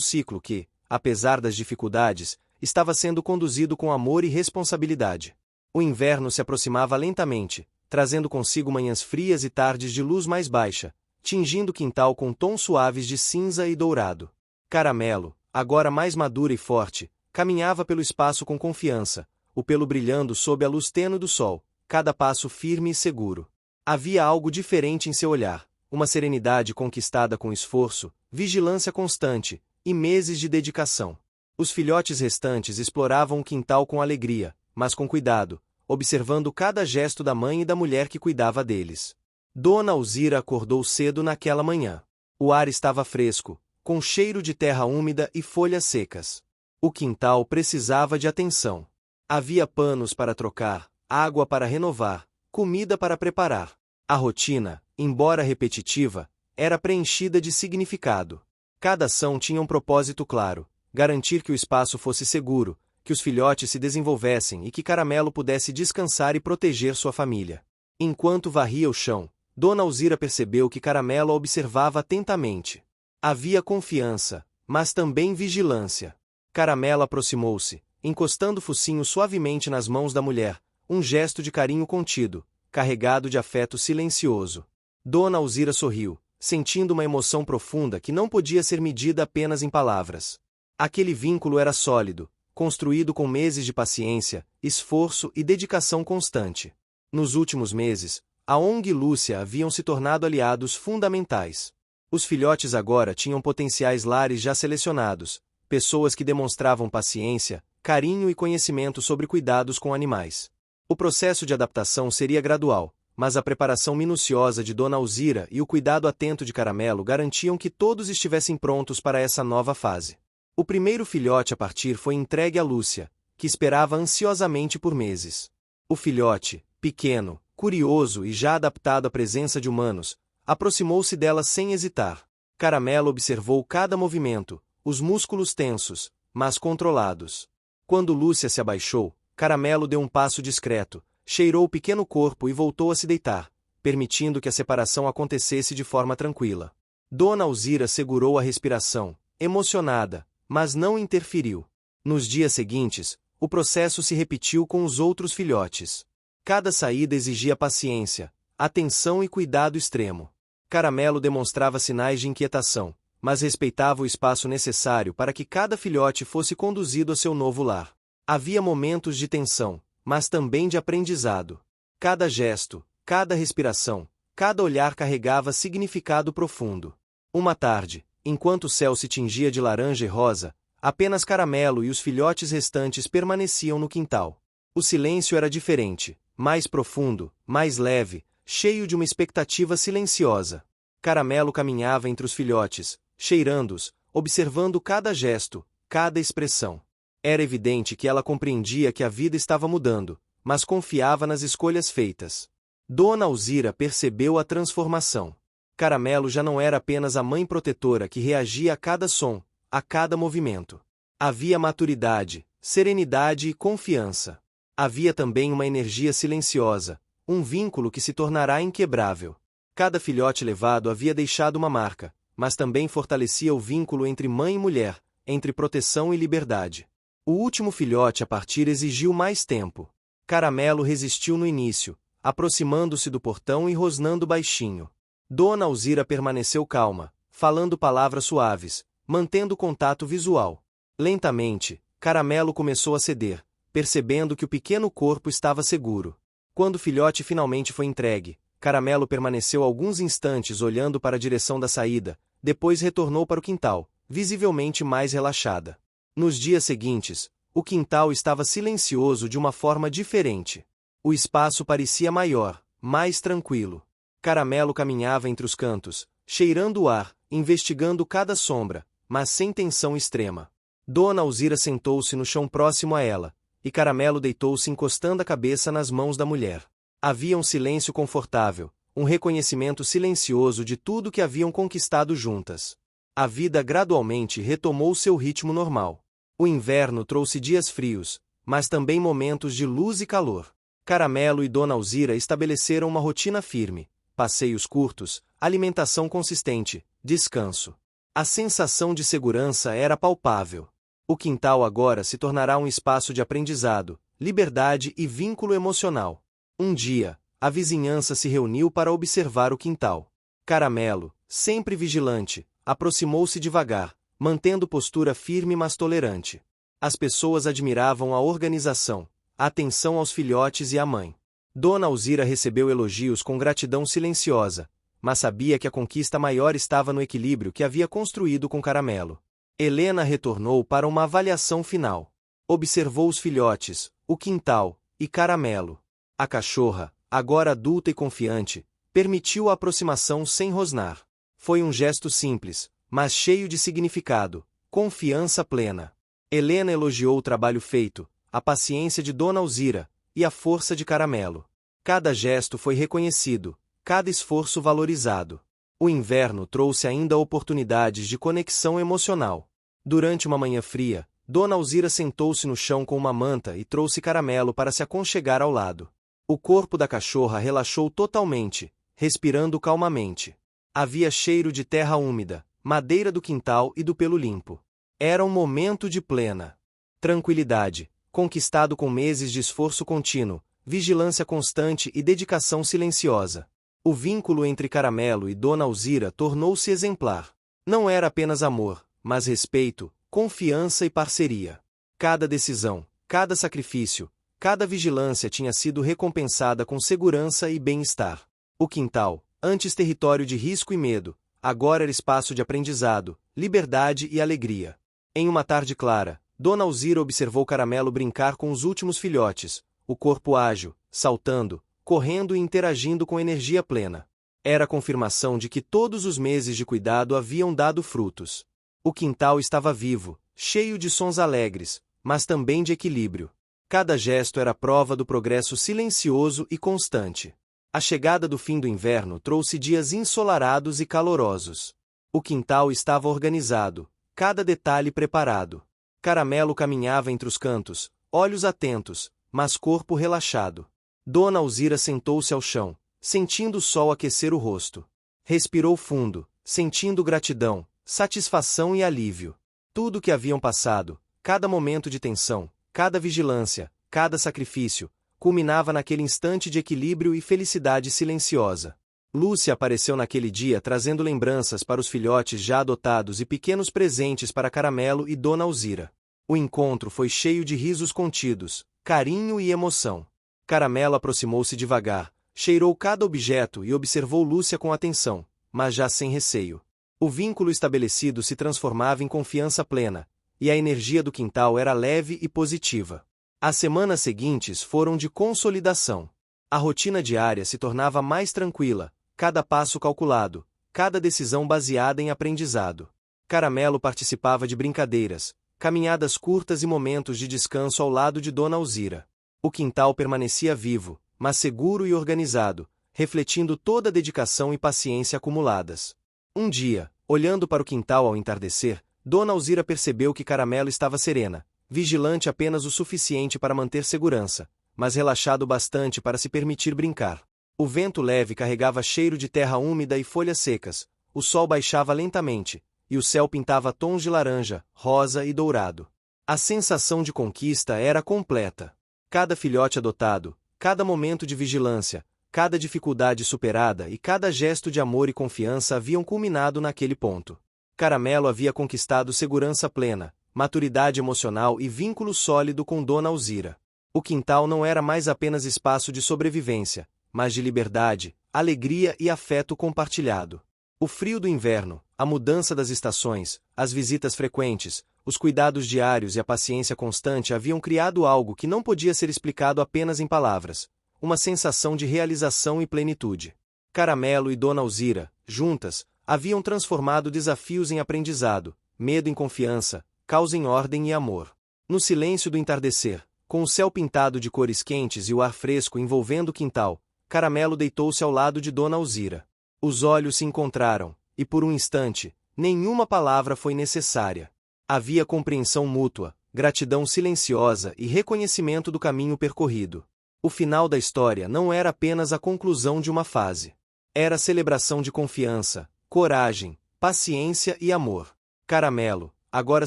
ciclo que, apesar das dificuldades, estava sendo conduzido com amor e responsabilidade. O inverno se aproximava lentamente, trazendo consigo manhãs frias e tardes de luz mais baixa, tingindo o quintal com tons suaves de cinza e dourado. Caramelo, agora mais madura e forte, caminhava pelo espaço com confiança, o pelo brilhando sob a luz tênue do sol, cada passo firme e seguro. Havia algo diferente em seu olhar, uma serenidade conquistada com esforço, vigilância constante e meses de dedicação. Os filhotes restantes exploravam o quintal com alegria, mas com cuidado, observando cada gesto da mãe e da mulher que cuidava deles. Dona Alzira acordou cedo naquela manhã. O ar estava fresco, com cheiro de terra úmida e folhas secas. O quintal precisava de atenção. Havia panos para trocar, água para renovar, comida para preparar. A rotina, embora repetitiva, era preenchida de significado. Cada ação tinha um propósito claro: garantir que o espaço fosse seguro, que os filhotes se desenvolvessem e que Caramelo pudesse descansar e proteger sua família. Enquanto varria o chão, Dona Alzira percebeu que Caramelo a observava atentamente. Havia confiança, mas também vigilância. Caramelo aproximou-se, encostando o focinho suavemente nas mãos da mulher, um gesto de carinho contido, carregado de afeto silencioso. Dona Alzira sorriu, sentindo uma emoção profunda que não podia ser medida apenas em palavras. Aquele vínculo era sólido, construído com meses de paciência, esforço e dedicação constante. Nos últimos meses, a ONG e Lúcia haviam se tornado aliados fundamentais. Os filhotes agora tinham potenciais lares já selecionados, pessoas que demonstravam paciência, carinho e conhecimento sobre cuidados com animais. O processo de adaptação seria gradual, mas a preparação minuciosa de Dona Alzira e o cuidado atento de Caramelo garantiam que todos estivessem prontos para essa nova fase. O primeiro filhote a partir foi entregue a Lúcia, que esperava ansiosamente por meses. O filhote, pequeno, curioso e já adaptado à presença de humanos, aproximou-se dela sem hesitar. Caramelo observou cada movimento, os músculos tensos, mas controlados. Quando Lúcia se abaixou, Caramelo deu um passo discreto, cheirou o pequeno corpo e voltou a se deitar, permitindo que a separação acontecesse de forma tranquila. Dona Alzira segurou a respiração, emocionada, mas não interferiu. Nos dias seguintes, o processo se repetiu com os outros filhotes. Cada saída exigia paciência, atenção e cuidado extremo. Caramelo demonstrava sinais de inquietação, mas respeitava o espaço necessário para que cada filhote fosse conduzido a seu novo lar. Havia momentos de tensão, mas também de aprendizado. Cada gesto, cada respiração, cada olhar carregava significado profundo. Uma tarde, enquanto o céu se tingia de laranja e rosa, apenas Caramelo e os filhotes restantes permaneciam no quintal. O silêncio era diferente, mais profundo, mais leve, cheio de uma expectativa silenciosa. Caramelo caminhava entre os filhotes, cheirando-os, observando cada gesto, cada expressão. Era evidente que ela compreendia que a vida estava mudando, mas confiava nas escolhas feitas. Dona Alzira percebeu a transformação. Caramelo já não era apenas a mãe protetora que reagia a cada som, a cada movimento. Havia maturidade, serenidade e confiança. Havia também uma energia silenciosa, um vínculo que se tornará inquebrável. Cada filhote levado havia deixado uma marca, mas também fortalecia o vínculo entre mãe e mulher, entre proteção e liberdade. O último filhote a partir exigiu mais tempo. Caramelo resistiu no início, aproximando-se do portão e rosnando baixinho. Dona Alzira permaneceu calma, falando palavras suaves, mantendo contato visual. Lentamente, Caramelo começou a ceder, percebendo que o pequeno corpo estava seguro. Quando o filhote finalmente foi entregue, Caramelo permaneceu alguns instantes olhando para a direção da saída, depois retornou para o quintal, visivelmente mais relaxada. Nos dias seguintes, o quintal estava silencioso de uma forma diferente. O espaço parecia maior, mais tranquilo. Caramelo caminhava entre os cantos, cheirando o ar, investigando cada sombra, mas sem tensão extrema. Dona Alzira sentou-se no chão próximo a ela, e Caramelo deitou-se encostando a cabeça nas mãos da mulher. Havia um silêncio confortável, um reconhecimento silencioso de tudo que haviam conquistado juntas. A vida gradualmente retomou seu ritmo normal. O inverno trouxe dias frios, mas também momentos de luz e calor. Caramelo e Dona Alzira estabeleceram uma rotina firme: passeios curtos, alimentação consistente, descanso. A sensação de segurança era palpável. O quintal agora se tornará um espaço de aprendizado, liberdade e vínculo emocional. Um dia, a vizinhança se reuniu para observar o quintal. Caramelo, sempre vigilante, aproximou-se devagar, mantendo postura firme mas tolerante. As pessoas admiravam a organização, a atenção aos filhotes e à mãe. Dona Alzira recebeu elogios com gratidão silenciosa, mas sabia que a conquista maior estava no equilíbrio que havia construído com Caramelo. Helena retornou para uma avaliação final. Observou os filhotes, o quintal e Caramelo. A cachorra, agora adulta e confiante, permitiu a aproximação sem rosnar. Foi um gesto simples, mas cheio de significado, confiança plena. Helena elogiou o trabalho feito, a paciência de Dona Alzira e a força de Caramelo. Cada gesto foi reconhecido, cada esforço valorizado. O inverno trouxe ainda oportunidades de conexão emocional. Durante uma manhã fria, Dona Alzira sentou-se no chão com uma manta e trouxe Caramelo para se aconchegar ao lado. O corpo da cachorra relaxou totalmente, respirando calmamente. Havia cheiro de terra úmida, madeira do quintal e do pelo limpo. Era um momento de plena tranquilidade, conquistado com meses de esforço contínuo, vigilância constante e dedicação silenciosa. O vínculo entre Caramelo e Dona Alzira tornou-se exemplar. Não era apenas amor, mas respeito, confiança e parceria. Cada decisão, cada sacrifício, cada vigilância tinha sido recompensada com segurança e bem-estar. O quintal, antes território de risco e medo, agora era espaço de aprendizado, liberdade e alegria. Em uma tarde clara, Dona Alzira observou Caramelo brincar com os últimos filhotes, o corpo ágil, saltando, correndo e interagindo com energia plena. Era a confirmação de que todos os meses de cuidado haviam dado frutos. O quintal estava vivo, cheio de sons alegres, mas também de equilíbrio. Cada gesto era prova do progresso silencioso e constante. A chegada do fim do inverno trouxe dias ensolarados e calorosos. O quintal estava organizado, cada detalhe preparado. Caramelo caminhava entre os cantos, olhos atentos, mas corpo relaxado. Dona Alzira sentou-se ao chão, sentindo o sol aquecer o rosto. Respirou fundo, sentindo gratidão, satisfação e alívio. Tudo o que haviam passado, cada momento de tensão, cada vigilância, cada sacrifício, culminava naquele instante de equilíbrio e felicidade silenciosa. Lúcia apareceu naquele dia trazendo lembranças para os filhotes já adotados e pequenos presentes para Caramelo e Dona Alzira. O encontro foi cheio de risos contidos, carinho e emoção. Caramelo aproximou-se devagar, cheirou cada objeto e observou Lúcia com atenção, mas já sem receio. O vínculo estabelecido se transformava em confiança plena, e a energia do quintal era leve e positiva. As semanas seguintes foram de consolidação. A rotina diária se tornava mais tranquila, cada passo calculado, cada decisão baseada em aprendizado. Caramelo participava de brincadeiras, caminhadas curtas e momentos de descanso ao lado de Dona Alzira. O quintal permanecia vivo, mas seguro e organizado, refletindo toda a dedicação e paciência acumuladas. Um dia, olhando para o quintal ao entardecer, Dona Alzira percebeu que Caramelo estava serena, vigilante apenas o suficiente para manter segurança, mas relaxado bastante para se permitir brincar. O vento leve carregava cheiro de terra úmida e folhas secas, o sol baixava lentamente, e o céu pintava tons de laranja, rosa e dourado. A sensação de conquista era completa. Cada filhote adotado, cada momento de vigilância, cada dificuldade superada e cada gesto de amor e confiança haviam culminado naquele ponto. Caramelo havia conquistado segurança plena, maturidade emocional e vínculo sólido com Dona Alzira. O quintal não era mais apenas espaço de sobrevivência, mas de liberdade, alegria e afeto compartilhado. O frio do inverno, a mudança das estações, as visitas frequentes, os cuidados diários e a paciência constante haviam criado algo que não podia ser explicado apenas em palavras, uma sensação de realização e plenitude. Caramelo e Dona Alzira, juntas, haviam transformado desafios em aprendizado, medo em confiança, caos em ordem e amor. No silêncio do entardecer, com o céu pintado de cores quentes e o ar fresco envolvendo o quintal, Caramelo deitou-se ao lado de Dona Alzira. Os olhos se encontraram, e por um instante, Nenhuma palavra foi necessária. Havia compreensão mútua, gratidão silenciosa e reconhecimento do caminho percorrido. O final da história não era apenas a conclusão de uma fase. Era a celebração de confiança, coragem, paciência e amor. Caramelo, agora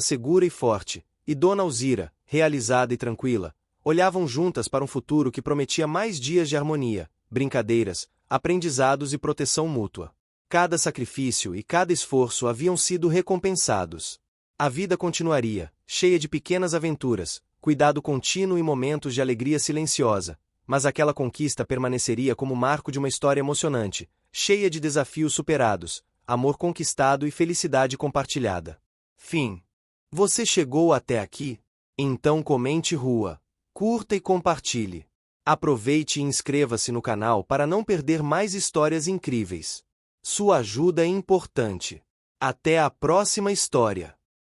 segura e forte, e Dona Alzira, realizada e tranquila, olhavam juntas para um futuro que prometia mais dias de harmonia, brincadeiras, aprendizados e proteção mútua. Cada sacrifício e cada esforço haviam sido recompensados. A vida continuaria, cheia de pequenas aventuras, cuidado contínuo e momentos de alegria silenciosa, mas aquela conquista permaneceria como marco de uma história emocionante, cheia de desafios superados, amor conquistado e felicidade compartilhada. Fim. Você chegou até aqui? Então comente rua, curta e compartilhe. Aproveite e inscreva-se no canal para não perder mais histórias incríveis. Sua ajuda é importante. Até a próxima história.